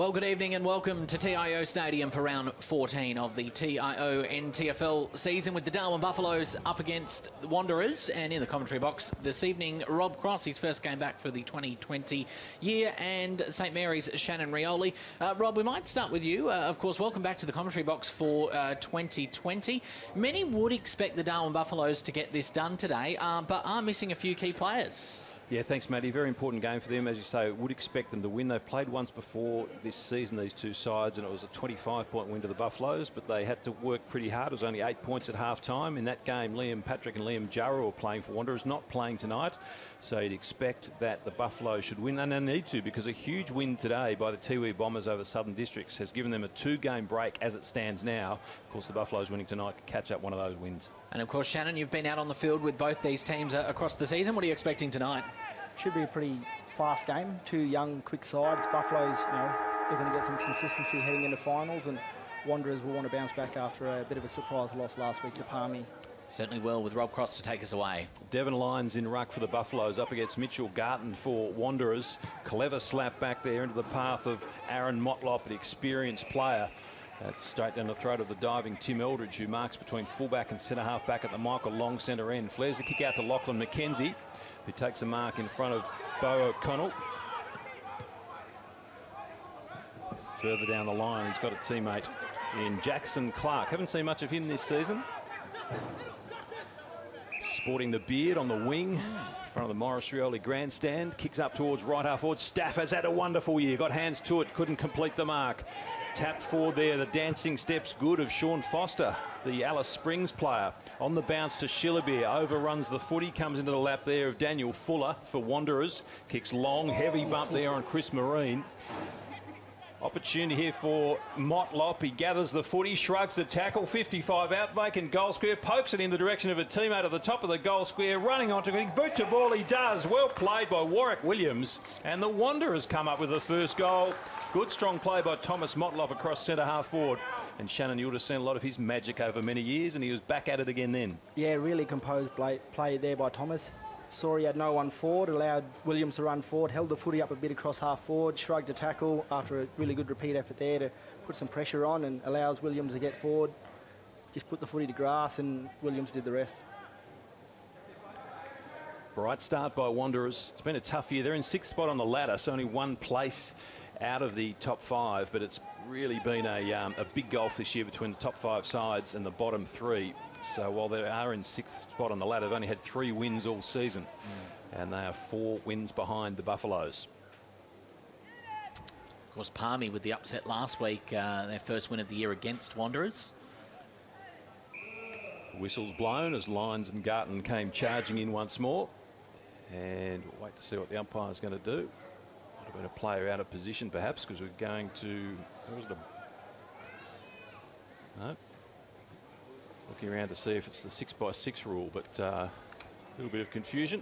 Well, good evening and welcome to TIO Stadium for round 14 of the TIO NTFL season, with the Darwin Buffaloes up against the Wanderers. And in the commentary box this evening, Rob Cross, his first game back for the 2020 year, and St Mary's Shannon Rioli. Rob, we might start with you. Of course, welcome back to the commentary box for 2020. Many would expect the Darwin Buffaloes to get this done today, but are missing a few key players. Yeah, thanks, Matty. Very important game for them. As you say, would expect them to win. They've played once before this season, these two sides, and it was a 25-point win to the Buffaloes, but they had to work pretty hard. It was only 8 points at half-time. In that game, Liam Patrick and Liam Jarrah were playing for Wanderers, not playing tonight. So you'd expect that the Buffaloes should win, and they need to, because a huge win today by the TIO Bombers over the Southern Districts has given them a 2-game break as it stands now. Of course, the Buffaloes winning tonight could catch up one of those wins. And of course, Shannon, you've been out on the field with both these teams across the season. What are you expecting tonight? Should be a pretty fast game. Two young, quick sides. Buffaloes, they're going to get some consistency heading into finals, and Wanderers will want to bounce back after a bit of a surprise loss last week to Palmy. Certainly will, with Rob Cross to take us away. Devon Lyons in ruck for the Buffaloes, up against Mitchell Garton for Wanderers. Clever slap back there into the path of Aaron Motlop, an experienced player. That's straight down the throat of the diving Tim Eldridge, who marks between fullback and centre-half back at the Michael Long centre end. Flares the kick out to Lachlan McKenzie, who takes a mark in front of Bo O'Connell. Further down the line, he's got a teammate in Jackson Clark. Haven't seen much of him this season. Sporting the beard on the wing, in front of the Morris Rioli grandstand. Kicks up towards right half forward. Stafford's had a wonderful year. Got hands to it, couldn't complete the mark. Tapped forward there, the dancing steps good of Sean Foster, the Alice Springs player. On the bounce to Shillabeer, overruns the footy, comes into the lap there of Daniel Fuller for Wanderers. Kicks long, heavy bump there on Chris Marine. Opportunity here for Motlop. He gathers the footy, shrugs the tackle, 55 out, vacant goal square, pokes it in the direction of a teammate at the top of the goal square, running onto it, boot to ball he does. Well played by Warwick Williams, and the Wanderers come up with the first goal. Good strong play by Thomas Motlop across centre half forward. And Shannon, you would have seen a lot of his magic over many years, and he was back at it again then. Yeah, really composed play there by Thomas. Saw he had no one forward, allowed Williams to run forward, held the footy up a bit across half forward, shrugged a tackle after a really good repeat effort there to put some pressure on, and allows Williams to get forward. Just put the footy to grass, and Williams did the rest. Bright start by Wanderers. It's been a tough year. They're in 6th spot on the ladder, so only one place out of the top 5, but it's really been a big gulf this year between the top 5 sides and the bottom 3. So while they are in 6th spot on the ladder, they've only had 3 wins all season, and they are 4 wins behind the Buffaloes. Of course, Palmy with the upset last week, their first win of the year against Wanderers. Whistles blown as Lyons and Garton came charging in once more, and we'll wait to see what the umpire's going to do. Might have been a player out of position perhaps, because we're going to... Where was it? No. Looking around to see if it's the 6x6 rule, but a little bit of confusion.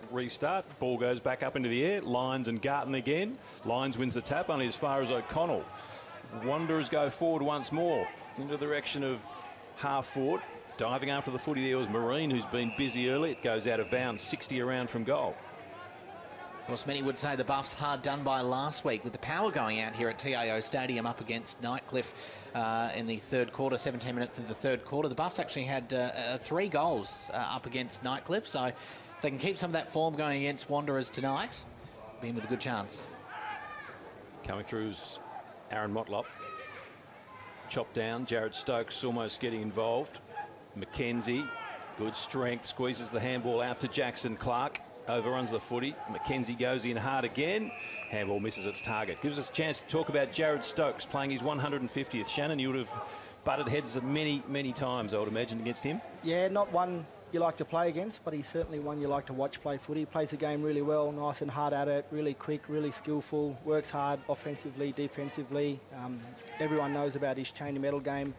Restart, ball goes back up into the air. Lyons and Garton again. Lyons wins the tap, only as far as O'Connell. Wanderers go forward once more into the direction of half forward. Diving after the footy there was Marine, who's been busy early. It goes out of bounds, 60 around from goal. Of course, many would say the Buffs hard done by last week, with the power going out here at TIO Stadium up against Nightcliff in the third quarter, 17 minutes of the third quarter. The Buffs actually had 3 goals up against Nightcliff, so if they can keep some of that form going against Wanderers tonight, be in with a good chance. Coming through is Aaron Motlop. Chopped down, Jared Stokes almost getting involved. McKenzie, good strength, squeezes the handball out to Jackson Clark. Overruns the footy. McKenzie goes in hard again. Handball misses its target. Gives us a chance to talk about Jared Stokes playing his 150th. Shannon, you would have butted heads many, many times, I would imagine, against him. Yeah, not one you like to play against, but he's certainly one you like to watch play footy. He plays the game really well, nice and hard at it, really quick, really skillful, works hard offensively, defensively. Everyone knows about his chain of metal game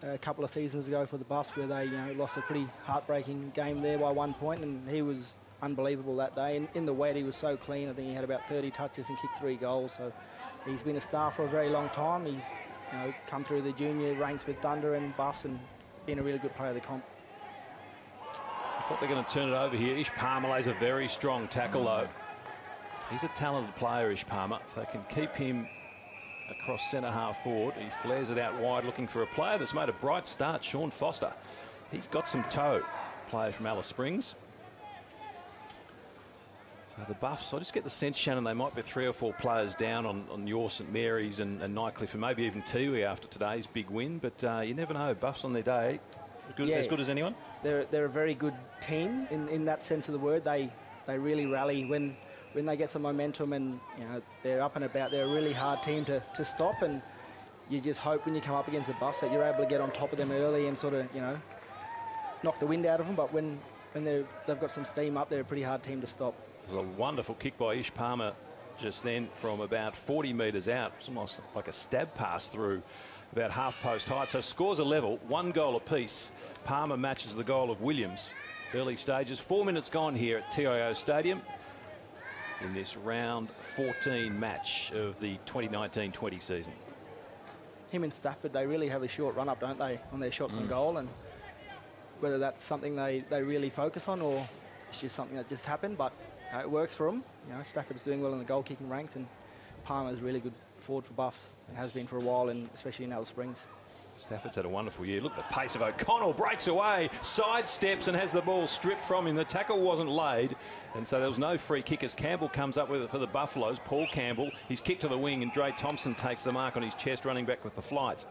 a couple of seasons ago for the Buffs, where they lost a pretty heartbreaking game there by 1 point, and he was unbelievable that day. In the wet, he was so clean. I think he had about 30 touches and kicked 3 goals. So he's been a star for a very long time. He's come through the junior ranks with Thunder and Buffs and been a really good player of the comp. I thought they're going to turn it over here. Ish Palmer lays a very strong tackle though. He's a talented player, Ish Palmer. If they can keep him across centre half forward. He flares it out wide, looking for a player that's made a bright start, Sean Foster. He's got some toe, player from Alice Springs. So the Buffs, I just get the sense, Shannon, they might be 3 or 4 players down on your St Mary's and Nightcliff, and maybe even TIO after today's big win. But you never know. Buffs on their day, as good as anyone. They're a very good team in that sense of the word. They really rally when they get some momentum, and they're up and about. They're a really hard team to stop, and you just hope when you come up against the Buffs that you're able to get on top of them early and sort of knock the wind out of them. But when they've got some steam up, they're a pretty hard team to stop. It was a wonderful kick by Ish Palmer just then from about 40 metres out. It's almost like a stab pass through about half post height. So scores are level, 1 goal apiece. Palmer matches the goal of Williams. Early stages, 4 minutes gone here at TIO Stadium in this round 14 match of the 2019-20 season. Him and Stafford, they really have a short run up, don't they, on their shots on goal, and whether that's something they really focus on or it's just something that just happened, but it works for them. Stafford's doing well in the goal kicking ranks, and Palmer's really good forward for Buffs and has been for a while, and especially in Alice Springs. Stafford's had a wonderful year. Look at the pace of O'Connell. Breaks away, sidesteps and has the ball stripped from him. The tackle wasn't laid, and so there was no free kick as Campbell comes up with it for the Buffaloes. Paul Campbell, he's kicked to the wing, and Dre Thompson takes the mark on his chest, running back with the flight.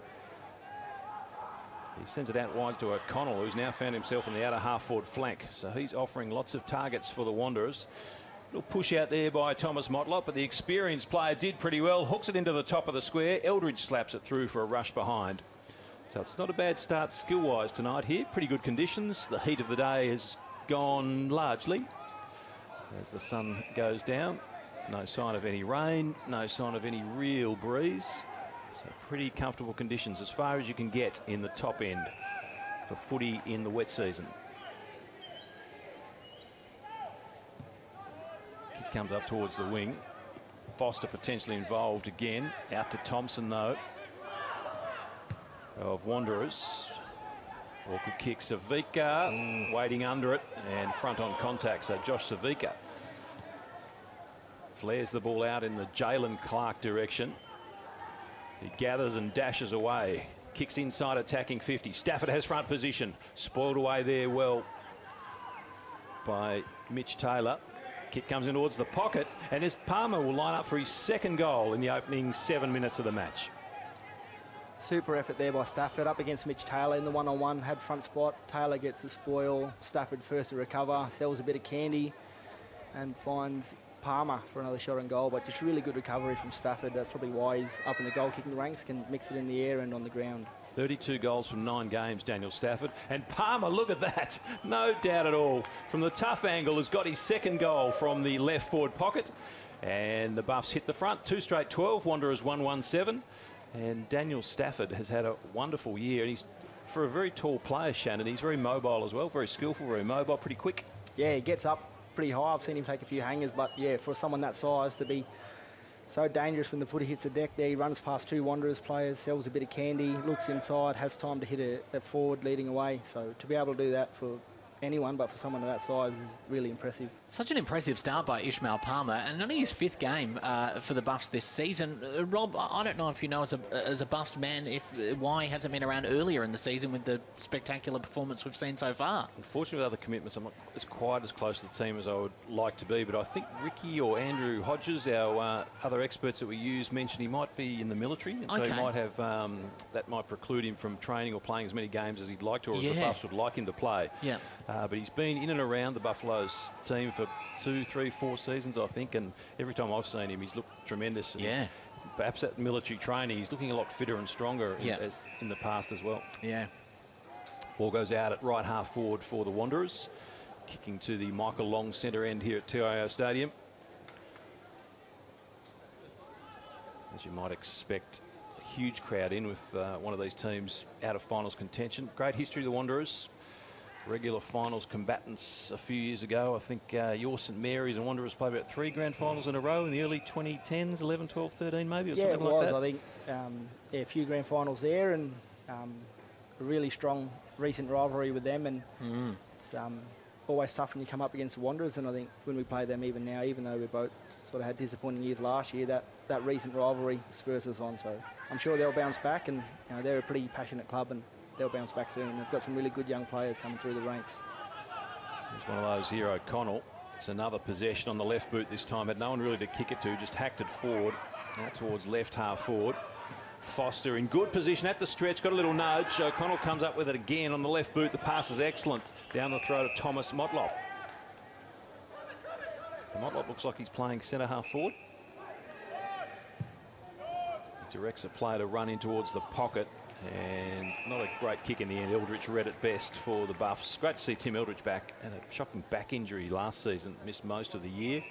He sends it out wide to O'Connell, who's now found himself on the outer half-forward flank. So he's offering lots of targets for the Wanderers. Little push out there by Thomas Motlop, but the experienced player did pretty well. Hooks it into the top of the square. Eldridge slaps it through for a rush behind. So it's not a bad start skill-wise tonight here. Pretty good conditions. The heat of the day has gone largely as the sun goes down. No sign of any rain, no sign of any real breeze. So pretty comfortable conditions as far as you can get in the top end for footy in the wet season. Kick comes up towards the wing. Foster potentially involved again. Out to Thompson though of Wanderers. Awkward kick. Savika waiting under it and front on contact. So Josh Savika flares the ball out in the Jalen Clark direction. He gathers and dashes away. Kicks inside, attacking 50. Stafford has front position. Spoiled away there well by Mitch Taylor. Kick comes in towards the pocket, and as Palmer will line up for his second goal in the opening 7 minutes of the match. Super effort there by Stafford up against Mitch Taylor in the one-on-one. Had front spot. Taylor gets the spoil. Stafford first to recover. Sells a bit of candy and finds Palmer for another shot on goal, but just really good recovery from Stafford. That's probably why he's up in the goal kicking ranks, can mix it in the air and on the ground. 32 goals from 9 games, Daniel Stafford. And Palmer, look at that. No doubt at all. From the tough angle, has got his second goal from the left forward pocket. And the Buffs hit the front. 2 straight 12. Wanderers 1-1-7. And Daniel Stafford has had a wonderful year. And he's, for a very tall player, Shannon, he's very mobile as well. Very skillful, very mobile, pretty quick. Yeah, he gets up pretty high. I've seen him take a few hangers, but yeah, for someone that size to be so dangerous when the footy hits the deck there, he runs past 2 Wanderers players, sells a bit of candy, looks inside, has time to hit a forward leading away. So to be able to do that for anyone, but for someone of that size, is really impressive. Such an impressive start by Ishmael Palmer, and only his 5th game for the Buffs this season. Rob, I don't know if you know as a Buffs man why he hasn't been around earlier in the season with the spectacular performance we've seen so far. Unfortunately, with other commitments, I'm not quite as close to the team as I would like to be, but I think Ricky or Andrew Hodges, our other experts that we use, mentioned he might be in the military, and so he might have that might preclude him from training or playing as many games as he'd like to, or as the Buffs would like him to play. Yeah. But he's been in and around the Buffaloes team for 2, 3, 4 seasons, I think, and every time I've seen him, he's looked tremendous. And perhaps at military training, he's looking a lot fitter and stronger as in the past as well. Yeah. Ball goes out at right half forward for the Wanderers, kicking to the Michael Long centre end here at TIO Stadium. As you might expect, a huge crowd in with one of these teams out of finals contention. Great history of the Wanderers. Regular finals combatants a few years ago. I think your St Mary's and Wanderers played about 3 grand finals in a row in the early 2010s, 11, 12, 13 maybe, or something like that. I think. A few grand finals there, and a really strong recent rivalry with them, and it's always tough when you come up against the Wanderers, and I think when we play them even now, even though we both sort of had disappointing years last year, that recent rivalry spurs us on. So I'm sure they'll bounce back, and they're a pretty passionate club, and they'll bounce back soon. They've got some really good young players coming through the ranks. There's one of those here, O'Connell. It's another possession on the left boot this time. Had no one really to kick it to, just hacked it forward, out towards left half forward. Foster in good position at the stretch, got a little nudge. O'Connell comes up with it again on the left boot. The pass is excellent. Down the throat of Thomas Motlop. So Motlop looks like he's playing centre half forward. He directs a player to run in towards the pocket. And not a great kick in the end. Eldridge read it best for the Buffs. Great to see Tim Eldridge back. Had a shocking back injury last season. Missed most of the year.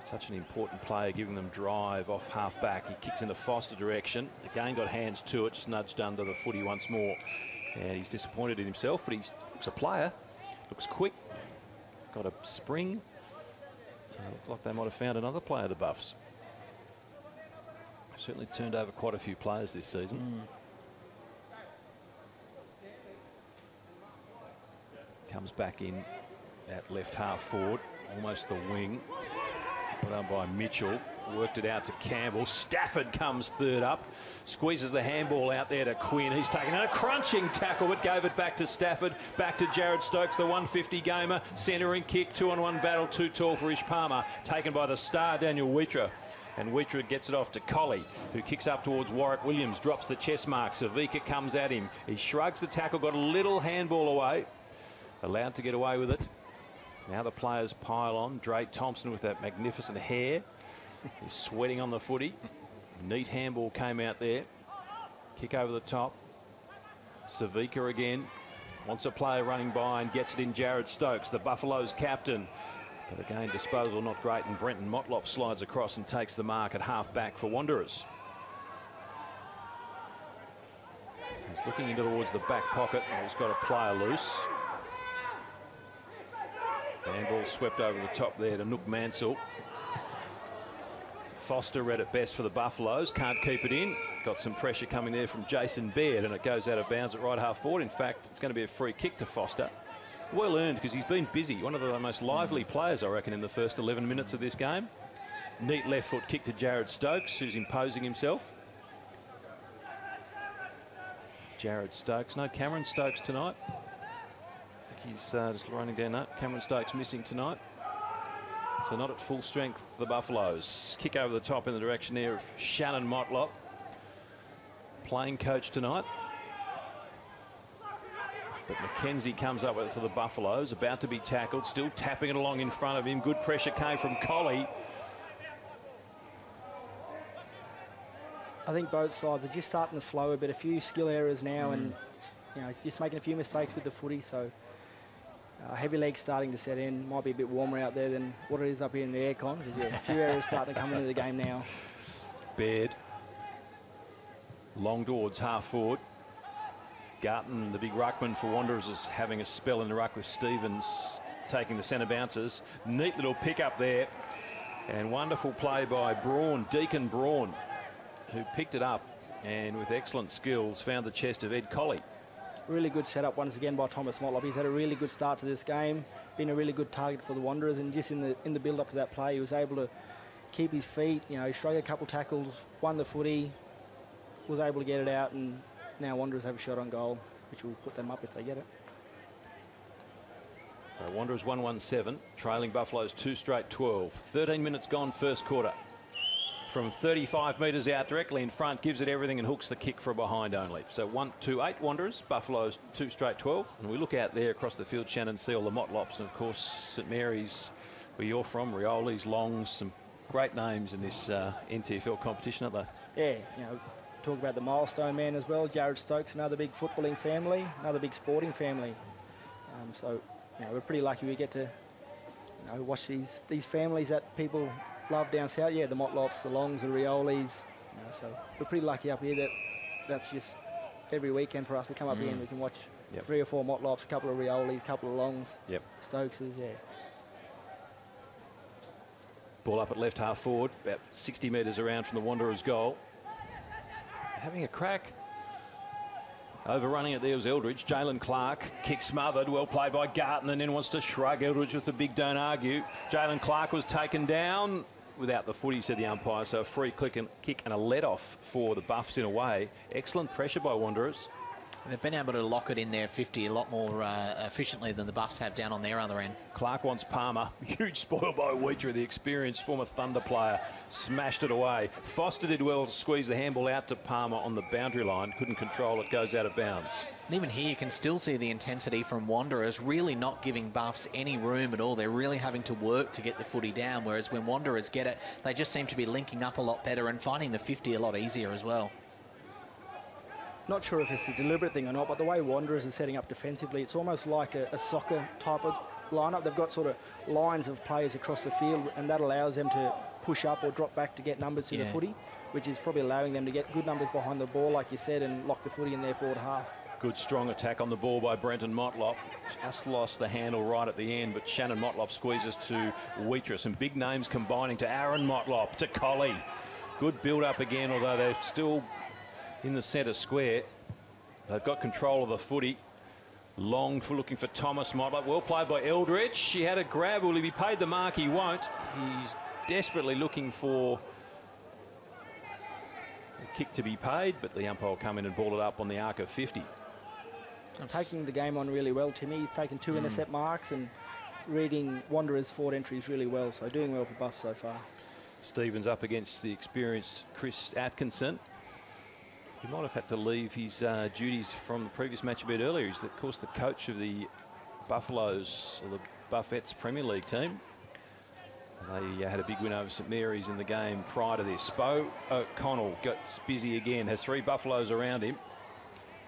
Such an important player, giving them drive off half back. He kicks into Foster direction. Again got hands to it. Just nudged under the footy once more. And he's disappointed in himself, but he looks a player. Looks quick. Got a spring. So it looked like they might have found another player, the Buffs. Certainly turned over quite a few players this season. Comes back in at left half forward, almost the wing. Put done by Mitchell. Worked it out to Campbell. Stafford comes third up. Squeezes the handball out there to Quinn. He's taken a crunching tackle, but gave it back to Stafford. Back to Jared Stokes, the 150 gamer. Centering kick, 2-on-1 battle, too tall for Ish Palmer. Taken by the star Daniel Wheater. And Wheater gets it off to Colley, who kicks up towards Warwick Williams. Drops the chest mark. Savika comes at him. He shrugs the tackle, got a little handball away. Allowed to get away with it. Now the players pile on. Drake Thompson with that magnificent hair. He's sweating on the footy. Neat handball came out there. Kick over the top. Savika again. Wants a player running by and gets it in. Jared Stokes, the Buffaloes captain. But again, disposal not great, and Brenton Motlop slides across and takes the mark at half back for Wanderers. He's looking into towards the back pocket, and he's got a player loose. Handball swept over the top there to Nook Mansell. Foster read it best for the Buffaloes. Can't keep it in. Got some pressure coming there from Jason Baird, and it goes out of bounds at right half forward. In fact, it's going to be a free kick to Foster. Well earned, because he's been busy. One of the most lively players, I reckon, in the first 11 minutes of this game. Neat left foot kick to Jared Stokes, who's imposing himself. Jared Stokes. No Cameron Stokes tonight. He's just running down that. Cameron Stokes missing tonight. So not at full strength, the Buffaloes. Kick over the top in the direction there of Shannon Motlop. Playing coach tonight. But Mackenzie comes up with it for the Buffaloes. About to be tackled. Still tapping it along in front of him. Good pressure came from Colley. I think both sides are just starting to slow a bit. A few skill errors now, and just making a few mistakes with the footy. So heavy legs starting to set in. Might be a bit warmer out there than what it is up here in the aircon. A few errors starting to come into the game now. Baird. Long towards half forward. Garton, the big ruckman for Wanderers, is having a spell in the ruck with Stevens taking the centre bounces. Neat little pick up there. And wonderful play by Braun, Deacon Braun, who picked it up and with excellent skills found the chest of Ed Colley. Really good setup once again by Thomas Motlop. He's had a really good start to this game, been a really good target for the Wanderers, and just in the build up to that play, he was able to keep his feet. He shrugged a couple tackles, won the footy, was able to get it out, and now Wanderers have a shot on goal, which will put them up if they get it. So Wanderers 1-1-7, trailing Buffaloes 2 straight 12. 13 minutes gone first quarter. From 35 metres out directly in front, gives it everything and hooks the kick for a behind only. So 1-2-8 Wanderers, Buffaloes 2 straight 12. And we look out there across the field, Shannon, see all the Motlops, and of course St Mary's, where you're from, Rioli's, Longs, some great names in this NTFL competition, aren't they? Yeah, talk about the milestone man as well. Jared Stokes, another big footballing family, another big sporting family. So we're pretty lucky we get to watch these families that people love down south. Yeah, the Motlops, the Longs, the Riolis. So we're pretty lucky up here that that's just every weekend for us. We come up here and we can watch 3 or 4 Motlops, a couple of Riolis, a couple of Longs, Stokeses, Ball up at left half forward, about 60 metres around from the Wanderers' goal. Having a crack. Overrunning it there was Eldridge. Jalen Clark, kick smothered, well played by Garton, and then wants to shrug Eldridge with the big don't argue. Jalen Clark was taken down without the footy, said the umpire, so a free kick and a let-off for the Buffs in a way. Excellent pressure by Wanderers. They've been able to lock it in there 50 a lot more efficiently than the Buffs have down on their other end. Clark wants Palmer. Huge spoil by Wheater, the experienced former Thunder player. Smashed it away. Foster did well to squeeze the handball out to Palmer on the boundary line. Couldn't control it, goes out of bounds. And even here you can still see the intensity from Wanderers, really not giving Buffs any room at all. They're really having to work to get the footy down, whereas when Wanderers get it, they just seem to be linking up a lot better and finding the 50 a lot easier as well. Not sure if it's a deliberate thing or not, but the way Wanderers are setting up defensively, it's almost like a soccer type of lineup. They've got sort of lines of players across the field, and that allows them to push up or drop back to get numbers to the footy, which is probably allowing them to get good numbers behind the ball, like you said, and lock the footy in their forward half. Good strong attack on the ball by Brenton Motlop. Just lost the handle right at the end, but Shannon Motlop squeezes to Wheater. Some big names combining to Aaron Motlop, to Colley. Good build-up again, although they're still in the centre square. They've got control of the footy. Long for looking for Thomas Motlop. Well played by Eldridge. She had a grab. Will he be paid the mark? He won't. He's desperately looking for a kick to be paid, but the umpire will come in and ball it up on the arc of 50. Taking the game on really well, Timmy. He's taken 2 intercept marks and reading Wanderers' forward entries really well, so doing well for Buff so far. Stevens up against the experienced Chris Atkinson. He might have had to leave his duties from the previous match a bit earlier. He's, of course, the coach of the Buffaloes, or the Buffettes Premier League team. They had a big win over St Mary's in the game prior to this. Spo O'Connell gets busy again, has 3 Buffaloes around him.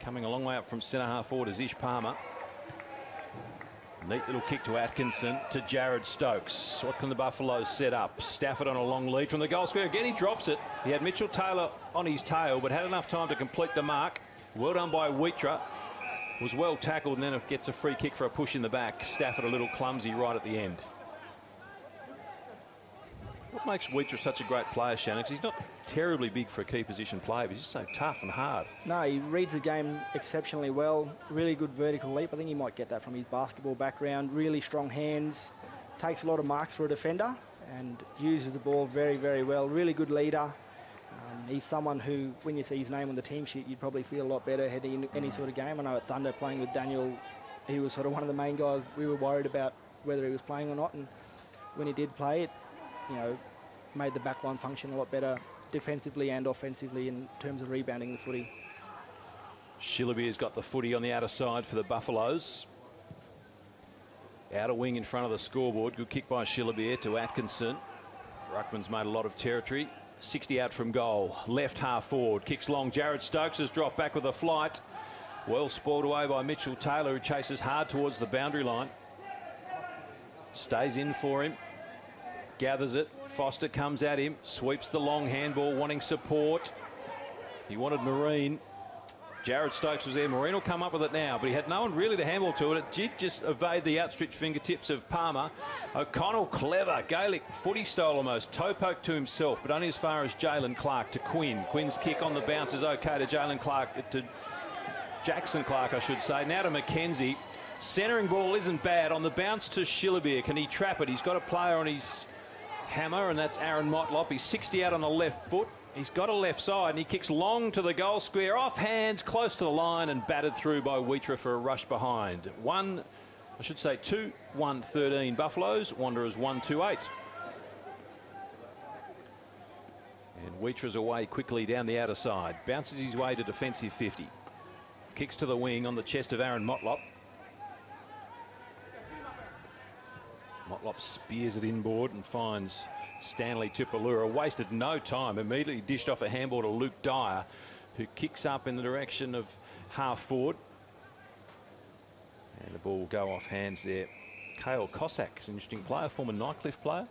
Coming a long way up from centre half forward is Ish Palmer. Neat little kick to Atkinson, to Jared Stokes. What can the Buffaloes set up? Stafford on a long lead from the goal square. Again, he drops it. He had Mitchell Taylor on his tail, but had enough time to complete the mark. Well done by Wheater. Was well tackled, and then it gets a free kick for a push in the back. Stafford a little clumsy right at the end. What makes Wheater such a great player, Shannon? Because he's not terribly big for a key position player, but he's just so tough and hard. No, he reads the game exceptionally well. Really good vertical leap. I think he might get that from his basketball background. Really strong hands. Takes a lot of marks for a defender and uses the ball very, very well. Really good leader. He's someone who, when you see his name on the team sheet, you'd probably feel a lot better heading into any sort of game. I know at Thunder, playing with Daniel, he was sort of one of the main guys. We were worried about whether he was playing or not, and when he did play it, you know, made the back line function a lot better defensively and offensively in terms of rebounding the footy. Shillabeer's got the footy on the outer side for the Buffaloes. Outer wing in front of the scoreboard. Good kick by Shillabeer to Atkinson. Ruckman's made a lot of territory. 60 out from goal. Left half forward. Kicks long. Jared Stokes has dropped back with a flight. Well spoiled away by Mitchell Taylor, who chases hard towards the boundary line. Stays in for him. Gathers it. Foster comes at him. Sweeps the long handball, wanting support. He wanted Marine. Jared Stokes was there. Marine will come up with it now, but he had no one really to handball to it. It did just evade the outstretched fingertips of Palmer. O'Connell, clever. Gaelic footy style almost. Toe poke to himself, but only as far as Jalen Clark to Quinn. Quinn's kick on the bounce is okay to Jalen Clark, to Jackson Clark, I should say. Now to McKenzie. Centering ball isn't bad. On the bounce to Shillabeer. Can he trap it? He's got a player on his hammer, and that's Aaron Motlop. He's 60 out on the left foot. He's got a left side, and he kicks long to the goal square, off hands, close to the line, and batted through by Wheater for a rush behind. 2-1-13 Buffaloes, Wanderers 1-2-8. And Wheater's away quickly down the outer side. Bounces his way to defensive 50. Kicks to the wing on the chest of Aaron Motlop. Motlop spears it inboard and finds Stanley Tupolura. Wasted no time. Immediately dished off a handball to Luke Dyer, who kicks up in the direction of half forward. And the ball will go off hands there. Cale Cossack is an interesting player, former Nightcliff player.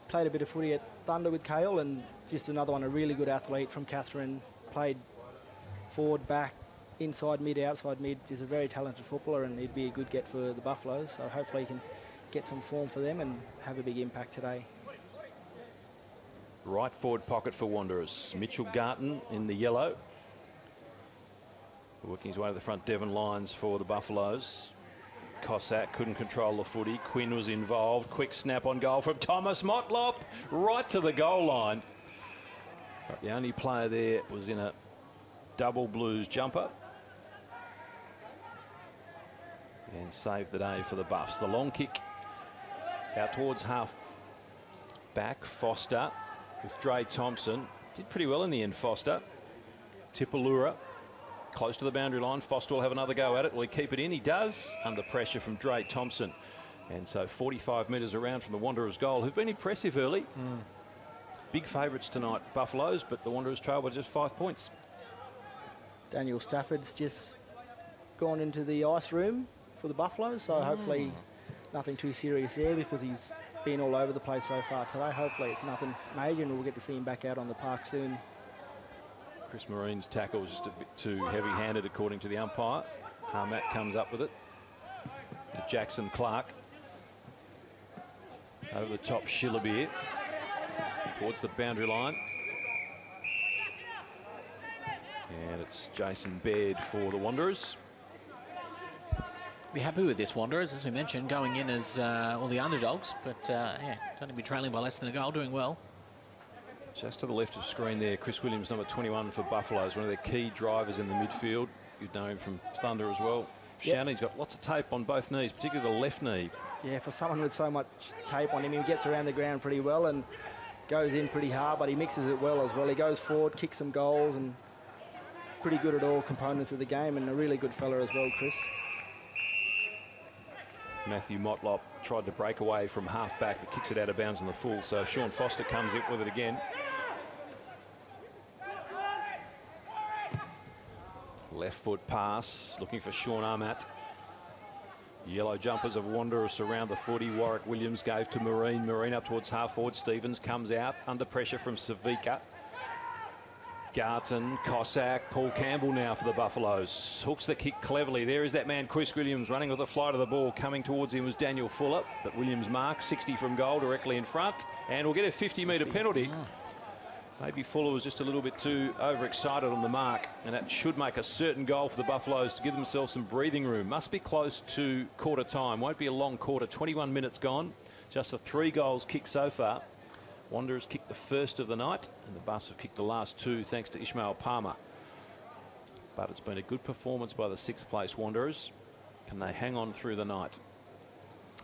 Played a bit of footy at Thunder with Cale, and just another one, a really good athlete from Catherine. Played forward, back, inside mid, outside mid. Is a very talented footballer, and he'd be a good get for the Buffaloes. So hopefully he can get some form for them and have a big impact today. Right forward pocket for Wanderers. Mitchell Garton in the yellow. Working his way to the front Devon lines for the Buffaloes. Cossack couldn't control the footy. Quinn was involved. Quick snap on goal from Thomas Motlop, right to the goal line. But the only player there was in a double Blues jumper. And saved the day for the Buffs. The long kick out towards half back. Foster with Dre Thompson. Did pretty well in the end, Foster. Tipalura close to the boundary line. Foster will have another go at it. Will he keep it in? He does, under pressure from Dre Thompson. And so 45 metres around from the Wanderers' goal, who've been impressive early. Big favourites tonight, Buffaloes, but the Wanderers trail by just 5 points. Daniel Stafford's just gone into the ice room for the Buffaloes, so hopefully nothing too serious there, because he's been all over the place so far today. Hopefully it's nothing major and we'll get to see him back out on the park soon. Chris Marine's tackle was just a bit too heavy-handed, according to the umpire. Harmat comes up with it. To Jackson Clark. Over the top, Shillabeer. Towards the boundary line. And it's Jason Baird for the Wanderers. Be happy with this Wanderers, as we mentioned, going in as all the underdogs, but yeah, don't be trailing by less than a goal, doing well. Just to the left of screen there, Chris Williams, number 21 for Buffaloes, one of their key drivers in the midfield. You'd know him from Thunder as well. Shannon, he's got lots of tape on both knees, particularly the left knee. Yeah, for someone with so much tape on him, he gets around the ground pretty well and goes in pretty hard, but he mixes it well as well. He goes forward, kicks some goals, and pretty good at all components of the game, and a really good fella as well, Chris. Matthew Motlop tried to break away from half-back, but kicks it out of bounds on the full, so Sean Foster comes in with it again. Left foot pass, looking for Sean Armat. Yellow jumpers of Wanderers surround the footy. Warwick Williams gave to Marine. Marine up towards half-forward. Stevens comes out, under pressure from Savika. Garton, Cossack, Paul Campbell now for the Buffaloes. Hooks the kick cleverly. There is that man, Chris Williams, running with the flight of the ball. Coming towards him was Daniel Fuller, but Williams marks 60 from goal directly in front, and will get a 50-metre penalty. Maybe Fuller was just a little bit too overexcited on the mark, and that should make a certain goal for the Buffaloes to give themselves some breathing room. Must be close to quarter time. Won't be a long quarter. 21 minutes gone. Just the 3 goals kicked so far. Wanderers kicked the first of the night, and the Buffs have kicked the last 2 thanks to Ishmael Palmer. But it's been a good performance by the 6th place Wanderers. Can they hang on through the night?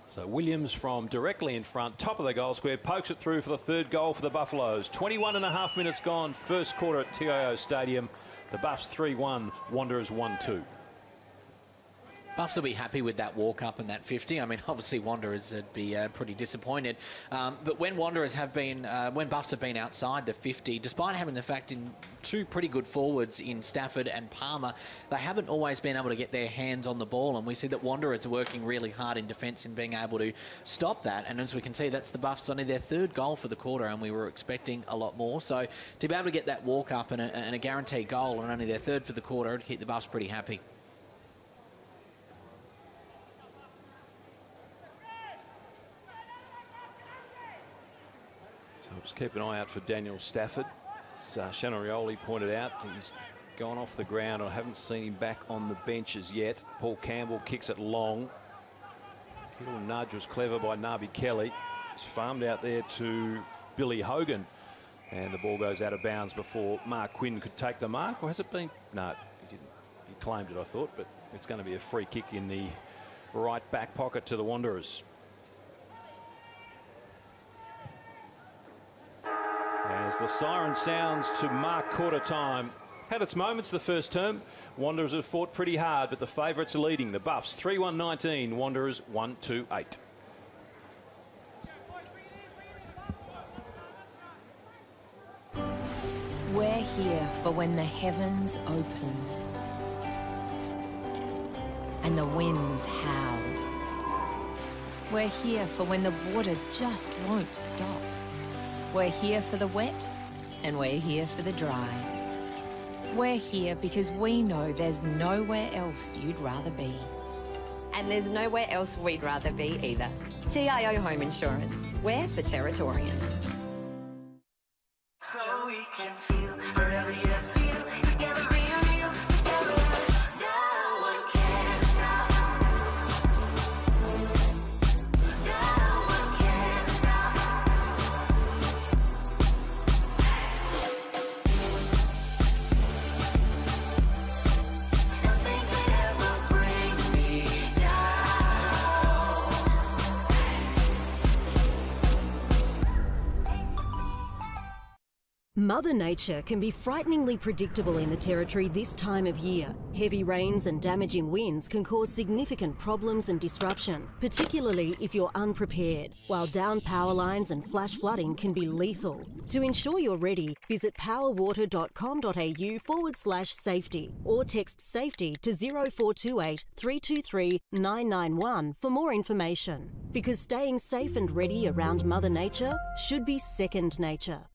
So Williams from directly in front, top of the goal square, pokes it through for the 3rd goal for the Buffaloes. 21.5 minutes gone, first quarter at TIO Stadium. The Buffs 3-1, Wanderers 1-2. Buffs will be happy with that walk up and that 50. I mean, obviously Wanderers would be pretty disappointed. But when Wanderers have been, when Buffs have been outside the 50, despite having the fact in 2 pretty good forwards in Stafford and Palmer, they haven't always been able to get their hands on the ball. And we see that Wanderers are working really hard in defence in being able to stop that. And as we can see, that's the Buffs only their 3rd goal for the quarter, and we were expecting a lot more. So to be able to get that walk up and a guaranteed goal and only their 3rd for the quarter would keep the Buffs pretty happy. Just keep an eye out for Daniel Stafford. As Shannon Rioli pointed out, he's gone off the ground. I haven't seen him back on the benches yet. Paul Campbell kicks it long. Little nudge was clever by Nabi Kelly. It's farmed out there to Billy Hogan. And the ball goes out of bounds before Mark Quinn could take the mark. Or has it been? No, he didn't. He claimed it, I thought. But it's going to be a free kick in the right back pocket to the Wanderers. As the siren sounds to mark quarter time. Had its moments the first term. Wanderers have fought pretty hard, but the favourites are leading. The Buffs 3-1-19, Wanderers 1-2-8. We're here for when the heavens open and the winds howl. We're here for when the water just won't stop. We're here for the wet, and we're here for the dry. We're here because we know there's nowhere else you'd rather be. And there's nowhere else we'd rather be either. TIO Home Insurance. We're for Territorians. So we can feel forever, yeah, feel together, real, together. Mother Nature can be frighteningly predictable in the Territory this time of year. Heavy rains and damaging winds can cause significant problems and disruption, particularly if you're unprepared, while downed power lines and flash flooding can be lethal. To ensure you're ready, visit powerwater.com.au/safety or text SAFETY to 0428 323 991 for more information. Because staying safe and ready around Mother Nature should be second nature.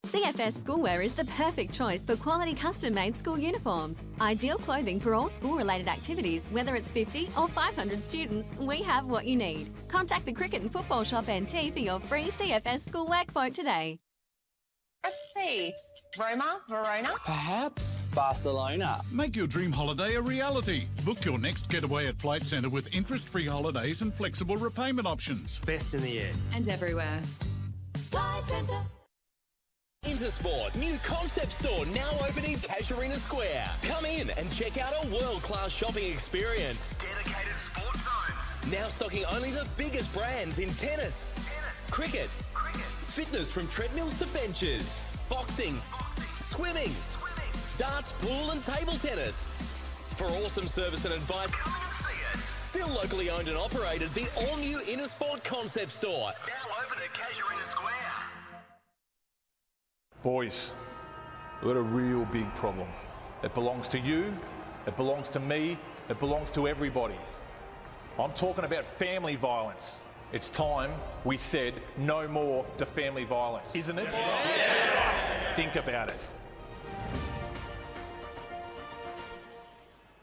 CFS Schoolwear is the perfect choice for quality custom-made school uniforms. Ideal clothing for all school-related activities, whether it's 50 or 500 students, we have what you need. Contact the Cricket and Football Shop NT for your free CFS Schoolwear quote today. Let's see. Roma, Verona? Perhaps Barcelona. Make your dream holiday a reality. Book your next getaway at Flight Centre with interest-free holidays and flexible repayment options. Best in the air. And everywhere. Flight Centre. Intersport, new concept store now open in Casuarina Square. Come in and check out a world-class shopping experience. Dedicated sports zones. Now stocking only the biggest brands in tennis, cricket, fitness from treadmills to benches, boxing, swimming, darts, pool and table tennis. For awesome service and advice, Come and see it. still locally owned and operated, the all-new Intersport concept store. Now open at Casuarina Square. Boys, we've got a real big problem. It belongs to you, it belongs to me, it belongs to everybody. I'm talking about family violence. It's time we said no more to family violence, isn't it? Yeah. Think about it.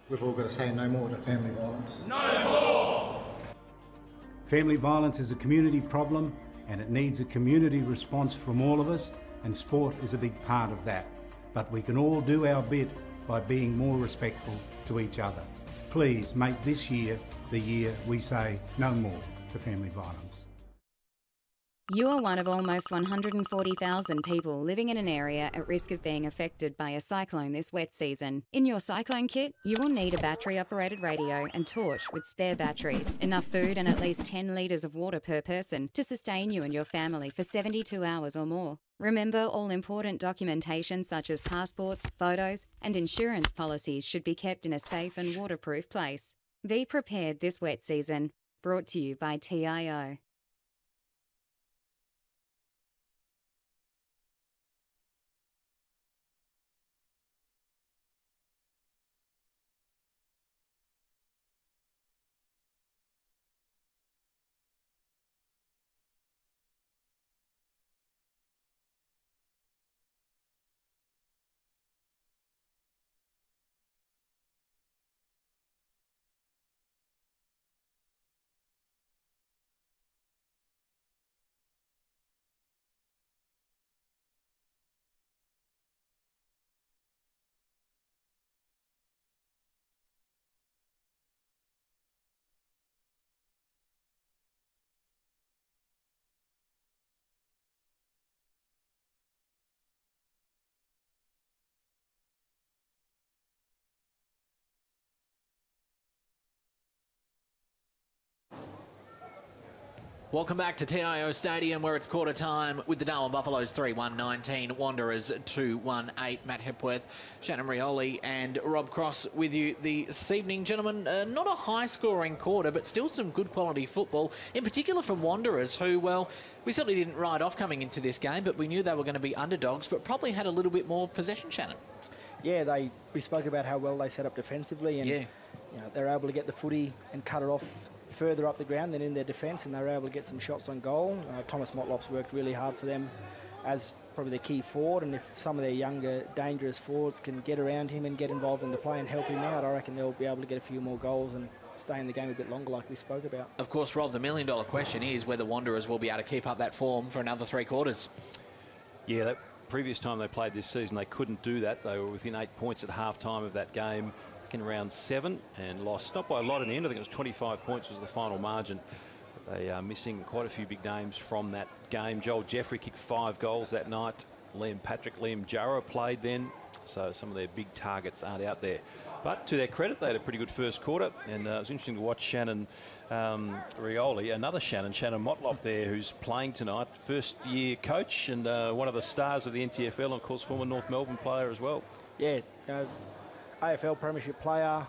We've all got to say no more to family violence. No more! Family violence is a community problem and it needs a community response from all of us, and sport is a big part of that. But we can all do our bit by being more respectful to each other. Please make this year the year we say no more to family violence. You are one of almost 140,000 people living in an area at risk of being affected by a cyclone this wet season. In your cyclone kit, you will need a battery-operated radio and torch with spare batteries, enough food and at least 10 litres of water per person to sustain you and your family for 72 hours or more. Remember, all important documentation such as passports, photos and insurance policies should be kept in a safe and waterproof place. Be prepared this wet season. Brought to you by TIO. Welcome back to TIO Stadium, where it's quarter time with the Darwin Buffaloes 3-1-19, Wanderers 2-1-8. Matt Hepworth, Shannon Rioli and Rob Cross with you this evening. Gentlemen, not a high-scoring quarter, but still some good quality football, in particular from Wanderers, who, well, we certainly didn't ride off coming into this game, but we knew they were going to be underdogs, but probably had a little bit more possession, Shannon. Yeah, we spoke about how well they set up defensively, and they're able to get the footy and cut it off further up the ground than in their defence, and they were able to get some shots on goal. Thomas Motlop's worked really hard for them as probably their key forward, and if some of their younger, dangerous forwards can get around him and get involved in the play and help him out, I reckon they'll be able to get a few more goals and stay in the game a bit longer like we spoke about. Of course, Rob, the million-dollar question is whether Wanderers will be able to keep up that form for another 3 quarters. Yeah, that previous time they played this season, they couldn't do that. They were within 8 points at half-time of that game in round 7 and lost, not by a lot in the end. I think it was 25 points was the final margin. They are missing quite a few big names from that game. Joel Jeffrey kicked 5 goals that night. Liam Jarrah played then, so some of their big targets aren't out there. But to their credit, they had a pretty good first quarter, and it was interesting to watch Shannon Rioli, another Shannon Motlop there, who's playing tonight, first-year coach and one of the stars of the NTFL, and of course former North Melbourne player as well. Yeah, AFL premiership player,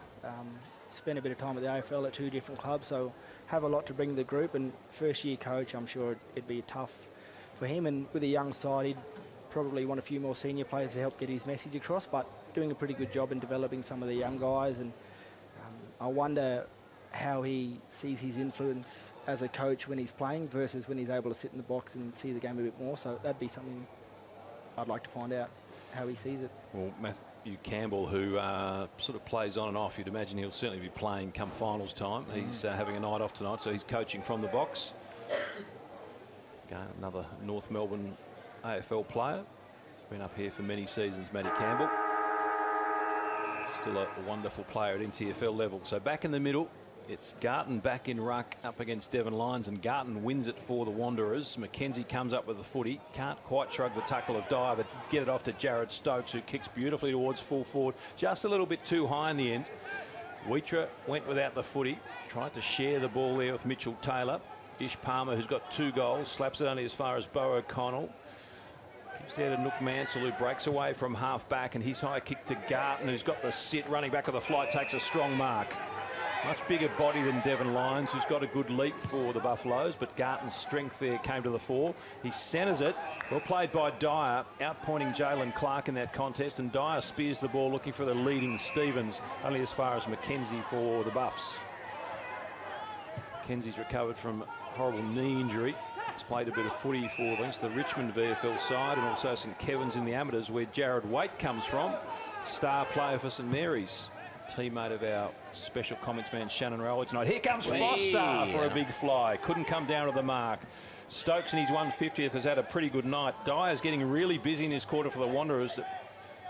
spent a bit of time at the AFL at 2 different clubs, so have a lot to bring to the group, and first-year coach, I'm sure it'd be tough for him, and with a young side, he'd probably want a few more senior players to help get his message across, but doing a pretty good job in developing some of the young guys, and I wonder how he sees his influence as a coach when he's playing versus when he's able to sit in the box and see the game a bit more. So that'd be something I'd like to find out, how he sees it. Well, Matthew Campbell, who sort of plays on and off, you'd imagine he'll certainly be playing come finals time. He's having a night off tonight, so he's coaching from the box. Again, another North Melbourne AFL player. He's been up here for many seasons, Matty Campbell. Still a wonderful player at NTFL level. So back in the middle, it's Garton back in ruck up against Devon Lyons, and Garton wins it for the Wanderers. Mackenzie comes up with the footy. Can't quite shrug the tackle of Dyer, but get it off to Jared Stokes, who kicks beautifully towards full forward. Just a little bit too high in the end. Wheatra went without the footy. Tried to share the ball there with Mitchell Taylor. Ish Palmer, who's got 2 goals, slaps it only as far as Bo O'Connell. Gives there to Nook Mansell, who breaks away from half back, and his high kick to Garton, who's got the sit, running back of the flight, takes a strong mark. Much bigger body than Devon Lyons, who's got a good leap for the Buffaloes, but Garton's strength there came to the fore. He centres it. Well played by Dyer, outpointing Jalen Clark in that contest, and Dyer spears the ball looking for the leading Stevens, only as far as Mackenzie for the Buffs. Mackenzie's recovered from a horrible knee injury. He's played a bit of footy for the Richmond VFL side, and also St Kevin's in the amateurs, where Jared Waite comes from, star player for St Mary's. Teammate of our special comments man Shannon Rowley tonight. Here comes Foster for a big fly. Couldn't come down to the mark. Stokes in his 150th has had a pretty good night. Dyer's getting really busy in this quarter for the Wanderers.